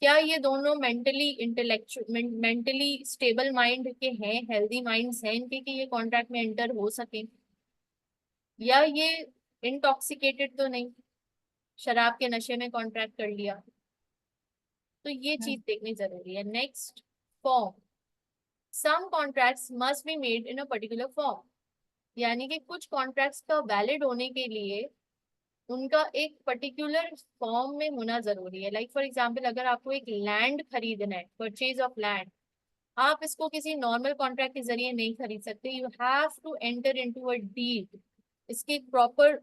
क्या ये दोनों mentally intellectual mentally stable mind के हैं, हेल्दी माइंड्स हैं इनके कि ये कॉन्ट्रैक्ट में एंटर हो सके, या ये इंटॉक्सिकेटेड तो नहीं। शराब के नशे में कॉन्ट्रैक्ट कर लिया, तो ये चीज देखनी जरूरी है। Next, form. Some contracts must be made in a particular form, यानी कि कुछ कॉन्ट्रैक्ट्स का वैलिड होने के लिए उनका एक पर्टिकुलर फॉर्म में होना जरूरी है। लाइक फॉर एग्जाम्पल, अगर आपको एक लैंड खरीदना है, परचेज ऑफ लैंड, आप इसको किसी नॉर्मल कॉन्ट्रैक्ट के जरिए नहीं खरीद सकते। You have to enter into a deed. इसके प्रॉपर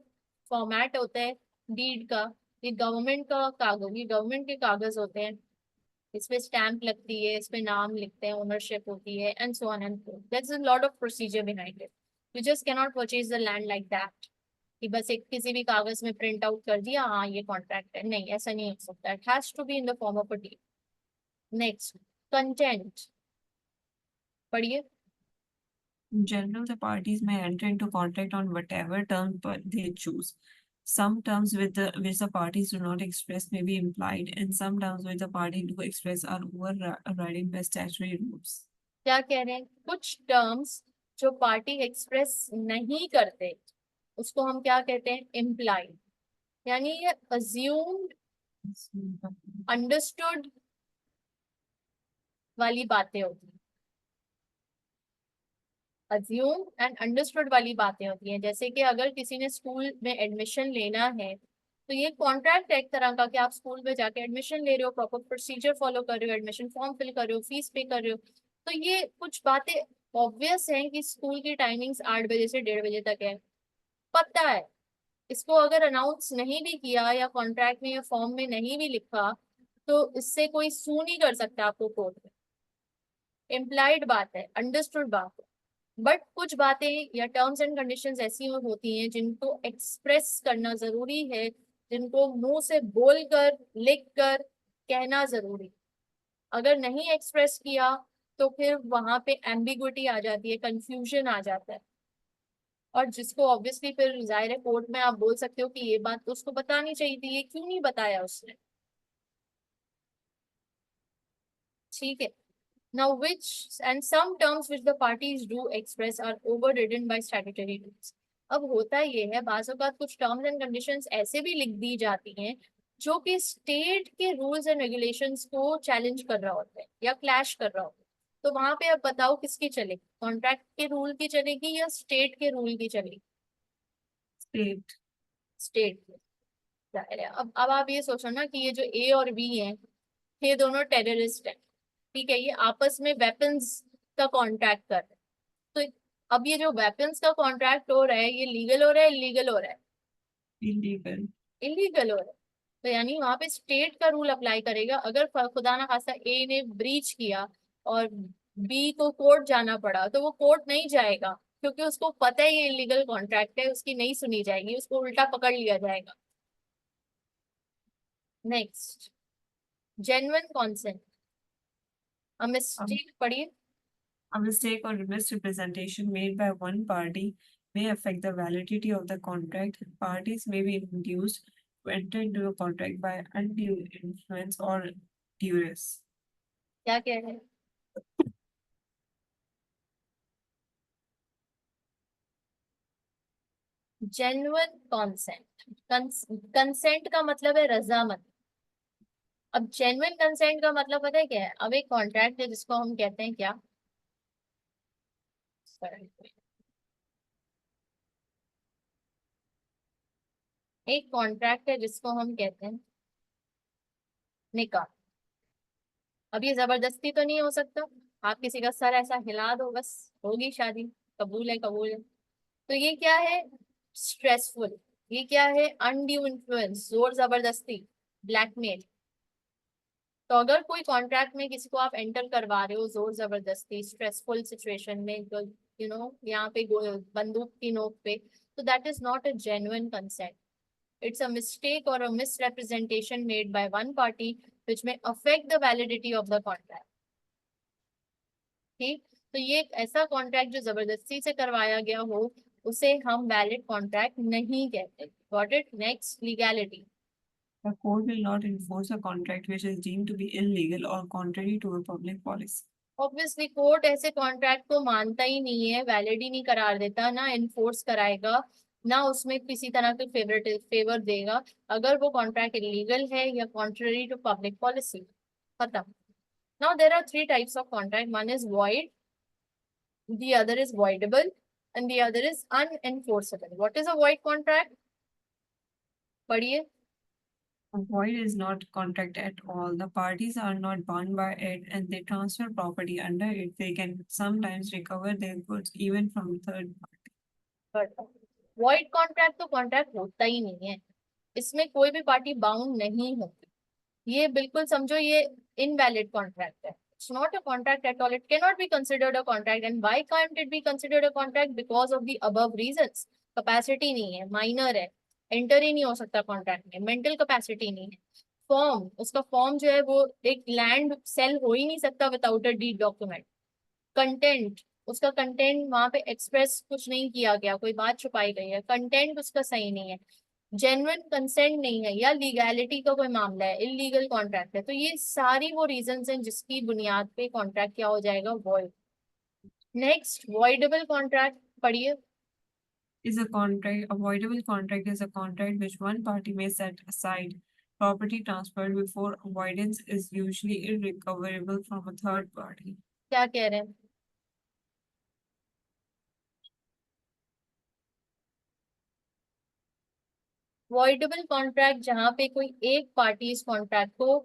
फॉर्मेट होता है डीड का। ये गवर्नमेंट का कागज, ये गवर्नमेंट के कागज होते हैं। इस पे स्टैंप लगती है, इस पे नाम लिखते हैं, ओनरशिप होती है, and so on and so. That's a lot of procedure behind it. You just can not purchase the land like that कि बस एक किसी भी कागज में प्रिंट आउट कर दिया, हाँ ये कॉन्ट्रैक्ट है। नहीं, ऐसा नहीं हो सकता। It has to be in the form of a deed. Next, content. पढ़िए। In general, the parties may enter into contract on whatever terms they choose. Some terms which the parties do not express may be implied, and some terms which the party do express are overriding by statutory rules. क्या कह रहे हैं? कुछ टर्म्स जो पार्टी एक्सप्रेस नहीं करते उसको हम क्या कहते हैं? इम्प्लाइड। यानी ये अज्यूम्ड, अंडरस्टूड वाली बातें होती हैं। अज्यूम एंड अंडरस्टूड वाली बातें होती हैं। जैसे कि अगर किसी ने स्कूल में एडमिशन लेना है, तो ये कॉन्ट्रैक्ट है एक तरह का कि आप स्कूल में जाके एडमिशन ले रहे हो, प्रॉपर प्रोसीजर फॉलो कर रहे हो, एडमिशन फॉर्म फिल कर रहे हो, फीस पे कर रहे हो। तो ये कुछ बातें ऑब्वियस हैं कि स्कूल की टाइमिंग्स 8 बजे से 1:30 बजे तक है, पता है। इसको अगर अनाउंस नहीं भी किया या कॉन्ट्रैक्ट में या फॉर्म में नहीं भी लिखा, तो इससे कोई सू नहीं कर सकता आपको कोर्ट में। इम्प्लाइड बात है, अंडरस्टूड बात है। बट कुछ बातें या टर्म्स एंड कंडीशंस ऐसी होती हैं जिनको एक्सप्रेस करना जरूरी है, जिनको मुंह से बोलकर, लिख कर कहना जरूरी। अगर नहीं एक्सप्रेस किया तो फिर वहां पे एम्बिग्विटी आ जाती है, कंफ्यूजन आ जाता है। और जिसको ऑब्वियसली फिर जाहिर है कोर्ट में आप बोल सकते हो कि ये बात तो उसको बतानी चाहिए थी, ये क्यों नहीं बताया उसने। ठीक है। Now, which and some terms which the parties do express are overridden by statutory rules. अब होता ये है, बाज़ औक़ात कुछ टर्म्स एंड कंडीशंस ऐसे भी लिख दी जाती हैं जो कि स्टेट के रूल्स एंड रेगुलेशंस को चैलेंज कर रहा होता है या क्लैश कर रहा होता है। तो वहां पे अब बताओ किसकी चलेगी? कॉन्ट्रैक्ट के रूल की चलेगी या स्टेट के रूल की चलेगी? State. स्टेट की। जाहिर है। अब आप ये सोचो ना कि ये जो ए और बी हैं, ये दोनों टेररिस्ट हैं। ठीक है, ये आपस में वेपन्स का कॉन्ट्रैक्ट कर रहे हैं। तो अब ये जो वेपन्स का कॉन्ट्रैक्ट हो रहा है, ये लीगल हो रहा है, इलीगल हो रहा है? Illegal. इलीगल हो रहा है। तो यानी वहां पे स्टेट का रूल अप्लाई करेगा। अगर खुदा ना खास्ता ए ने ब्रीच किया और बी को कोर्ट जाना पड़ा, तो वो कोर्ट नहीं जाएगा, क्योंकि उसको पता है ये इलीगल कॉन्ट्रैक्ट है, उसकी नहीं सुनी जाएगी, उसको उल्टा पकड़ लिया जाएगा। Next, genuine consent. Um, mistake पढ़िए। a mistake or misrepresentation made by one party may affect the validity of the contract. Parties may be induced to enter into a contract by undue influence or duress. क्या कह रहे हैं? Genuine consent. कंसेंट का मतलब है रजामंद। अब जेन्युइन कंसेंट का मतलब पता है क्या है? अब एक कॉन्ट्रैक्ट है जिसको हम कहते हैं क्या? एक कॉन्ट्रैक्ट है जिसको हम कहते हैं निकाह। अब ये जबरदस्ती तो नहीं हो सकता, आप किसी का सर ऐसा हिला दो बस होगी शादी, कबूल है कबूल है। तो ये क्या है? स्ट्रेसफुल। ये क्या है? अनड्यू इन्फ्लुएंस, जोर जबरदस्ती, ब्लैकमेल। तो अगर कोई कॉन्ट्रैक्ट में किसी को आप एंटर करवा रहे हो जोर जबरदस्ती, स्ट्रेसफुल सिचुएशन में, तो यहाँ पे बंदूक की नोक पे, तो that is not a genuine consent. It's a mistake or a misrepresentation made by one party which may affect the validity of the contract. ठीक। तो ये एक ऐसा कॉन्ट्रैक्ट जो जबरदस्ती से करवाया गया हो, उसे हम वैलिड कॉन्ट्रैक्ट नहीं कहते। Got it? Next, legality. The court will not enforce a contract which is deemed to be illegal or contrary to a public policy. Obviously court ऐसे कॉन्ट्रैक्ट को मानता ही नहीं है, वैलिड ही नहीं करार देता, ना इन्फोर्स कराएगा। ना उसमें किसी तरह के फेवर देगा अगर वो कॉन्ट्रैक्ट इलीगल है या कॉन्ट्ररी टू पब्लिक पॉलिसी। खत्म। Now there are three types of contract, one is void, the other is voidable, and the other is unenforceable. What is a void contract? पढ़िए। A void is not contract at all. The parties are not bound by it and they transfer property under it. They can sometimes recover their goods even from third party. But void contract तो कॉन्ट्रैक्ट होता ही नहीं है, इसमें कोई भी पार्टी बाउंड नहीं होती। ये बिल्कुल समझो ये इनवैलिड कॉन्ट्रैक्ट है। It's not a contract at all, it can not be considered a contract. And why can't it be considered a contract? Because of the above reasons. Capacity नहीं है, माइनर है, एंटर ही नहीं हो सकता कॉन्ट्रैक्ट में, मेंटल कैपेसिटी नहीं है। फॉर्म, उसका फॉर्म जो है वो एक लैंड सेल हो ही नहीं सकता without a deed document. Content, उसका कंटेंट वहां पे एक्सप्रेस कुछ नहीं किया गया, कोई बात छुपाई गई है, कंटेंट उसका सही नहीं है, जेन्युइन कंसेंट नहीं है, या लीगैलिटी का कोई मामला है, इलीगल कॉन्ट्रैक्ट है। तो ये सारी वो रीजंस हैं जिसकी बुनियाद पे कॉन्ट्रैक्ट क्या हो जाएगा, वॉइड। नेक्स्ट, वॉइडेबल कॉन्ट्रैक्ट पढ़िए। Is a contract, avoidable contract is a contract which one party may set aside property transferred before avoidance is usually irrecoverable from a third party. क्या कह रहे हैं? वॉइडेबल कॉन्ट्रैक्ट जहां पे कोई एक पार्टी इस कॉन्ट्रैक्ट को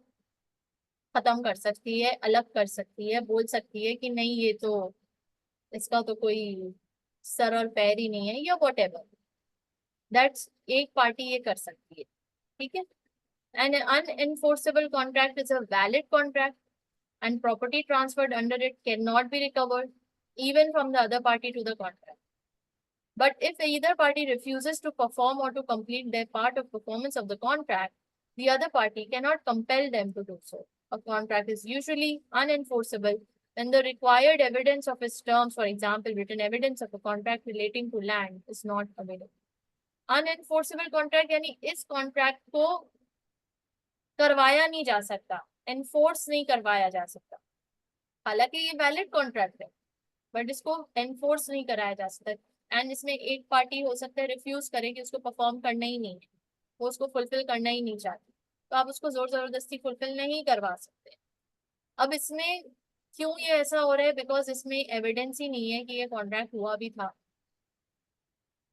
खत्म कर सकती है, अलग कर सकती है, बोल सकती है कि नहीं ये तो, इसका तो कोई सर और पैर ही नहीं है, या वॉट एवर, दैट्स एक पार्टी ये कर सकती है। ठीक है। An unenforceable contract is a valid contract and property transferred under it cannot be recovered even from the other party to the contract. But if either party refuses to perform or to complete their part of performance of the contract, the other party cannot compel them to do so. A contract is usually unenforceable when the required evidence of its terms, for example, written evidence of a contract relating to land, is not available. Unenforceable contract यानी इस contract को करवाया नहीं जा सकता, एनफोर्स नहीं करवाया जा सकता। हालांकि ये वैलिड कॉन्ट्रैक्ट है, बट इसको एनफोर्स नहीं कराया जा सकता। एंड इसमें एक पार्टी हो सकता है रिफ्यूज करे कि उसको परफॉर्म करना ही नहीं है, वो उसको फुलफिल करना ही नहीं चाहती, तो आप उसको जोर जबरदस्ती फुलफिल नहीं करवा सकते। अब इसमें क्यों ये ऐसा हो रहा है? बिकॉज इसमें एविडेंस ही नहीं है कि ये कॉन्ट्रैक्ट हुआ भी था,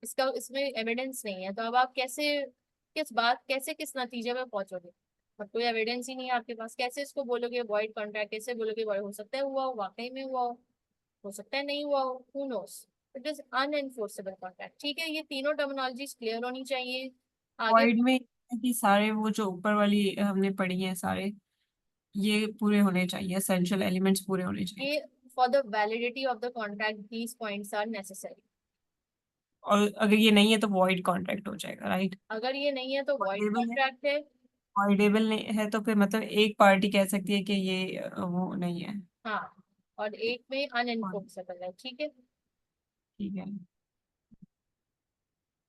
इसका इसमें एविडेंस नहीं है। तो अब आप कैसे, किस नतीजे में पहुंचोगे? और कोई एविडेंस ही नहीं है आपके पास, कैसे इसको बोलोगे वॉइड कॉन्ट्रैक्ट, कैसे बोलोगे void? हो सकता है हुआ हो, वाकई में हुआ हो सकता है नहीं हुआ हो, who knows? It is unenforceable contract. ठीक है, ये तीनों टर्मिनोलॉजीज क्लियर होनी चाहिए। आगे Void में है कि सारे वो जो ऊपर वाली हमने पढ़ी हैं सारे ये पूरे होने चाहिए, एसेंशियल एलिमेंट्स पूरे होने चाहिए। ये for the validity of the contract these points are necessary. और अगर ये नहीं है तो void कॉन्ट्रैक्ट हो जाएगा, राइट? अगर ये नहीं है तो वॉइड voidable है, कॉन्ट्रैक्ट है। voidable नहीं है तो फिर मतलब एक पार्टी कह सकती है कि ये वो नहीं है। हाँ, और एक में और अनएनफोर्सेबल है। ठीक है। ठीक है।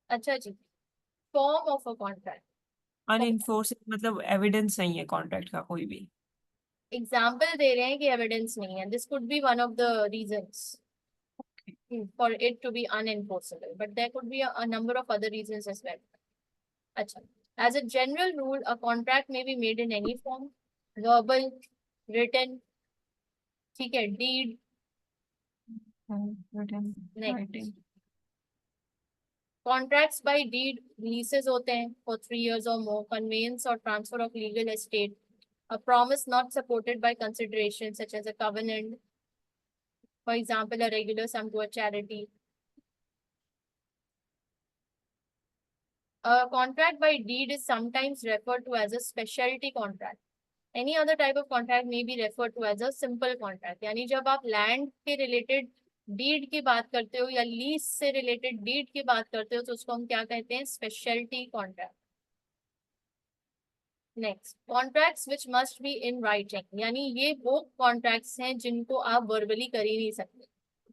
अच्छा जी, फॉर्म ऑफ अ कॉन्ट्रैक्ट। अनइन्फोर्स मतलब एविडेंस नहीं है कॉन्ट्रैक्ट का कोई भी। एग्जाम्पल दे रहे हैं कि एविडेंस नहीं है, this could be one of the reasons for it to be unenforceable, but there could be a number of other reasons as well. Acha. As a general rule, a contract may be made in any form, verbal, written, ठीक है, deed, written next. writing। Contracts by deed, leases होते हैं for 3 years or more, conveyance or transfer of legal estate, a promise not supported by consideration such as a covenant, for example, a regular sum to a charity. A contract by deed is sometimes referred to as a specialty contract. Any other type of contract may be referred to as a simple contract. यानी जब आप लैंड के रिलेटेड डीड की बात करते हो या लीज से रिलेटेड डीड की बात करते हो तो उसको हम क्या कहते हैं? Speciality contract. Next, contracts which must be in writing, यानी ये वो कॉन्ट्रैक्ट्स हैं जिनको आप वर्बली कर ही नहीं सकते।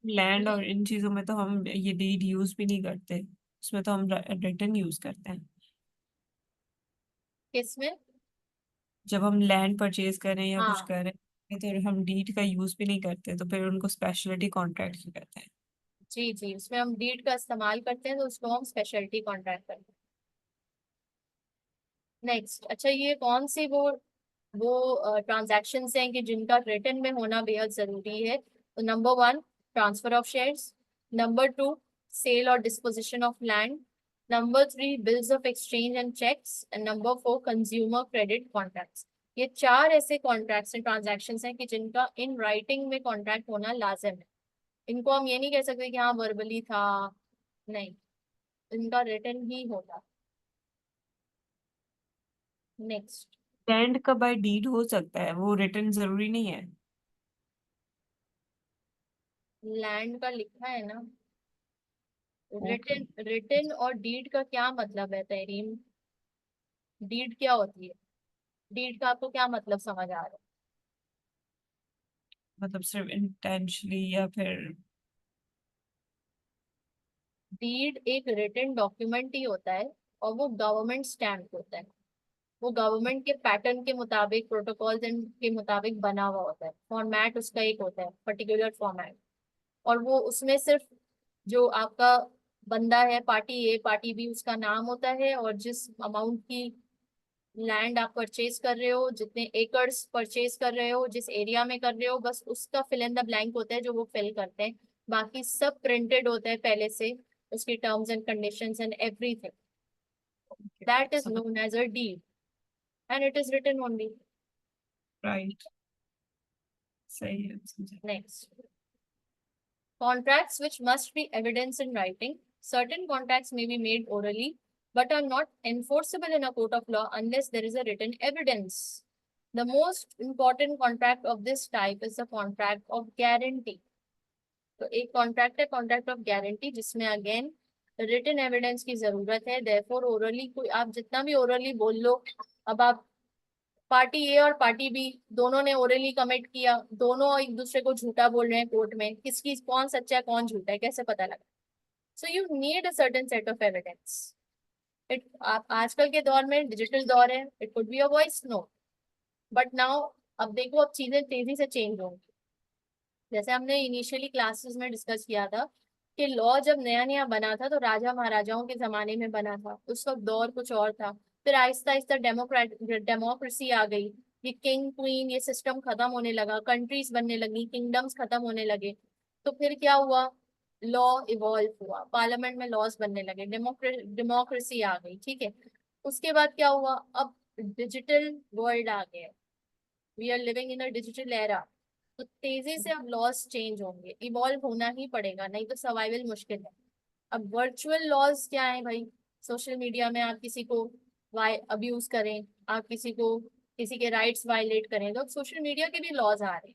लैंड और इन चीजों में तो हम ये डीड यूज भी नहीं करते, उसमें तो हम रिटन यूज करते हैं। किसमें? जब हम लैंड परचेज करें या कुछ हाँ, करें तो हम डीड का यूज भी नहीं करते, तो फिर उनको स्पेशलिटी कॉन्ट्रैक्ट कहते हैं। जी जी, उसमें हम डीड का इस्तेमाल करते हैं तो उसको हम स्पेशलिटी कॉन्ट्रैक्ट करते हैं। नेक्स्ट, अच्छा ये कौन सी वो ट्रांजैक्शंस हैं कि जिनका रिटर्न में होना बेहद जरूरी है? तो number one, transfer of shares. Number two, sale और disposition of land. Number three, bills of exchange and cheques. And number four, consumer credit contracts. ये चार ऐसे कॉन्ट्रैक्ट्स एंड ट्रांजैक्शंस हैं कि जिनका इन राइटिंग में कॉन्ट्रैक्ट होना लाजिम है। इनको हम ये नहीं कह सकते कि हाँ वर्बली था, नहीं, इनका रिटर्न ही होता। नेक्स्ट, लैंड का बाय डीड हो सकता है, वो रिटर्न जरूरी नहीं है। लैंड का लिखा है ना। ओके। रिटन रिटन और डीड का क्या मतलब है तहरीम? डीड क्या होती है? डीड का आपको क्या मतलब समझ आ रहा है? मतलब सिर्फ इंटेंशनली या फिर। डीड एक रिटन डॉक्यूमेंट ही होता है और वो गवर्नमेंट स्टैम्प होता है। वो गवर्नमेंट के पैटर्न के मुताबिक, प्रोटोकॉल्स के मुताबिक बना हुआ होता है। फॉर्मेट उसका एक होता है, पर्टिकुलर फॉर्मेट। और वो उसमें सिर्फ जो आपका बंदा है, पार्टी ए पार्टी बी, उसका नाम होता है, और जिस अमाउंट की लैंड आप परचेज कर रहे हो, जितने एकर्स परचेज कर रहे हो, जिस एरिया में कर रहे हो, बस उसका फिल इन द ब्लैंक होता है जो वो फिल करते हैं। बाकी सब प्रिंटेड होता है पहले से, उसकी terms and conditions and everything. That is समझ। Known as a deed and it is written only. Right. सही है, समझा। Next, contracts which must be evidenced in writing. Certain contracts may be made orally but are not enforceable in a court of law unless there is a written evidence. The most important contract of this type is the contract of guarantee. तो एक कॉन्ट्रैक्ट है, कॉन्ट्रैक्ट ऑफ गारंटी, जिसमें अगेन रिटन एविडेंस की जरूरत है। देयरफॉर ओरली कोई आप जितना भी ओरली बोल लो, अब आप पार्टी ए और पार्टी बी दोनों ने ओरली कमिट किया, दोनों एक दूसरे को झूठा बोल रहे हैं कोर्ट में, किसकी कौन सच्चा है कौन झूठा है कैसे पता लगा? So you need a certain set of evidence. It आप आजकल के दौर में डिजिटल दौर है, it could be a voice note, but now अब देखो अब चीजें तेजी से चेंज होंगी। जैसे हमने इनिशियली क्लासेस में डिस्कस किया था कि लॉ जब नया नया बना था तो राजा महाराजाओं के जमाने में बना था, उस वक्त दौर कुछ और था। फिर आहिस्ता आहिस्ता डेमोक्रेसी आ गई, ये किंग क्वीन ये सिस्टम खत्म होने लगा, कंट्रीज बनने लगी, किंगडम्स खत्म होने लगे। तो फिर क्या हुआ? लॉ इवॉल्व हुआ, पार्लियामेंट में लॉज बनने लगे, डेमोक्रेसी आ गई, ठीक है। उसके बाद क्या हुआ? अब डिजिटल वर्ल्ड आ गया, we are living in a digital era. तो तेजी से अब लॉज चेंज होंगे, इवॉल्व होना ही पड़ेगा, नहीं तो सर्वाइवल मुश्किल है। अब वर्चुअल लॉज क्या है भाई? सोशल मीडिया में आप किसी को वाई अब्यूज करें, आप किसी को किसी के राइट्स वायलेट करें, तो अब सोशल मीडिया के भी लॉज आ रहे हैं।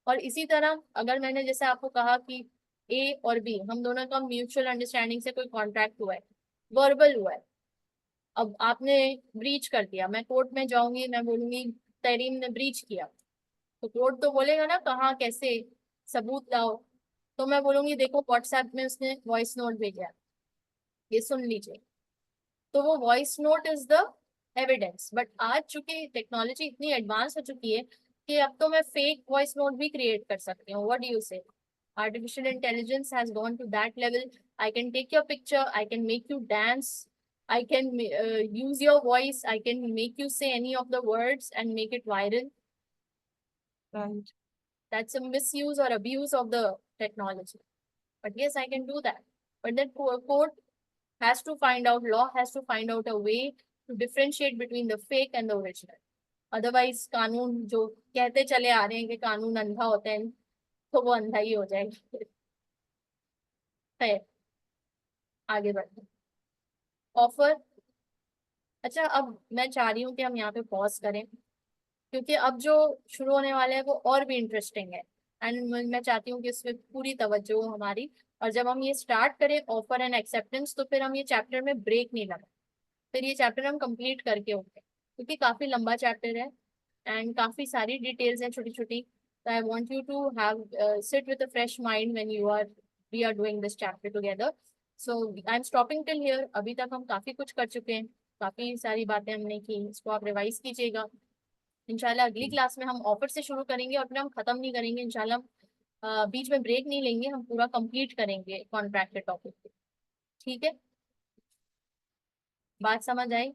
और इसी तरह अगर मैंने जैसे आपको कहा कि ए और बी हम दोनों का म्यूचुअल अंडरस्टैंडिंग से कोई कॉन्ट्रैक्ट हुआ है, वर्बल हुआ है, अब आपने ब्रीच कर दिया, मैं कोर्ट में जाऊंगी, मैं बोलूंगी तहरीम ने ब्रीच किया, तो कोर्ट तो बोलेगा ना कहाँ कैसे, सबूत लाओ। तो मैं बोलूंगी देखो व्हाट्सएप में उसने वॉइस नोट भेजा है, ये सुन लीजिए। तो वो voice note is the evidence. But आज चूंकि टेक्नोलॉजी इतनी एडवांस हो चुकी है कि अब तो मैं फेक वॉइस नोट भी क्रिएट कर सकती हूँ। व्हाट डू यू से? artificial intelligence has gone to that level. I can take your picture, I can make you dance, I can use your voice, I can make you say any of the words and make it viral. Right. That's a misuse or abuse of the technology. But yes, I can do that. But then court has to find out, law has to find out a way to differentiate between the fake and the original. Otherwise, कानून जो कहते चले आ रहे हैं कि कानून अंधा होता है, तो वो अंधा ही हो जाएगा। है, आगे बढ़ते ऑफर। अच्छा, अब मैं चाह रही हूँ कि हम यहाँ पे पॉज करें, क्योंकि अब जो शुरू होने वाला है वो और भी इंटरेस्टिंग है। एंड मैं चाहती हूँ कि उसमें पूरी तवज्जो हो हमारी। और जब हम ये स्टार्ट करें ऑफर एंड एक्सेप्टेंस, तो फिर हम ये चैप्टर में ब्रेक नहीं लगा, फिर ये चैप्टर हम कंप्लीट करके होंगे, क्योंकि काफी लंबा चैप्टर है एंड काफी सारी डिटेल्स हैं छोटी छोटी। तो I want you to have sit with a fresh mind when you are we are doing this chapter together. So I am stopping till here. अभी तक हम काफी कुछ कर चुके हैं, काफी सारी बातें हमने की, इसको आप रिवाइज कीजिएगा। इंशाल्लाह अगली क्लास में हम ऑफर से शुरू करेंगे और फिर हम खत्म नहीं करेंगे इंशाल्लाह। बीच में ब्रेक नहीं लेंगे, हम पूरा कंप्लीट करेंगे कॉन्ट्रैक्ट के टॉपिक को। ठीक है, बात समझ आई?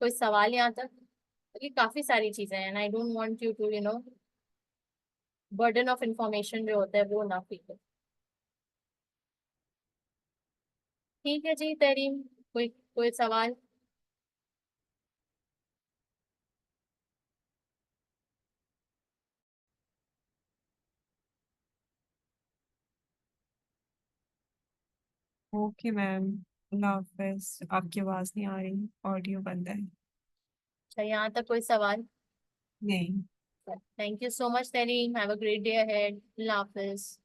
कोई सवाल यहाँ तक? ये काफी सारी चीजें हैं, I don't want you to burden of information जो होता है वो ना फील। ठीक है जी तरीम, कोई कोई सवाल? ओके मैम, अल्लाह हाफिज। आपकी आवाज़ नहीं आ रही, ऑडियो बंद है। अच्छा, यहाँ तक कोई सवाल? नहीं। Thank you so much Tareem, have a great day ahead, अल्लाह हाफिज।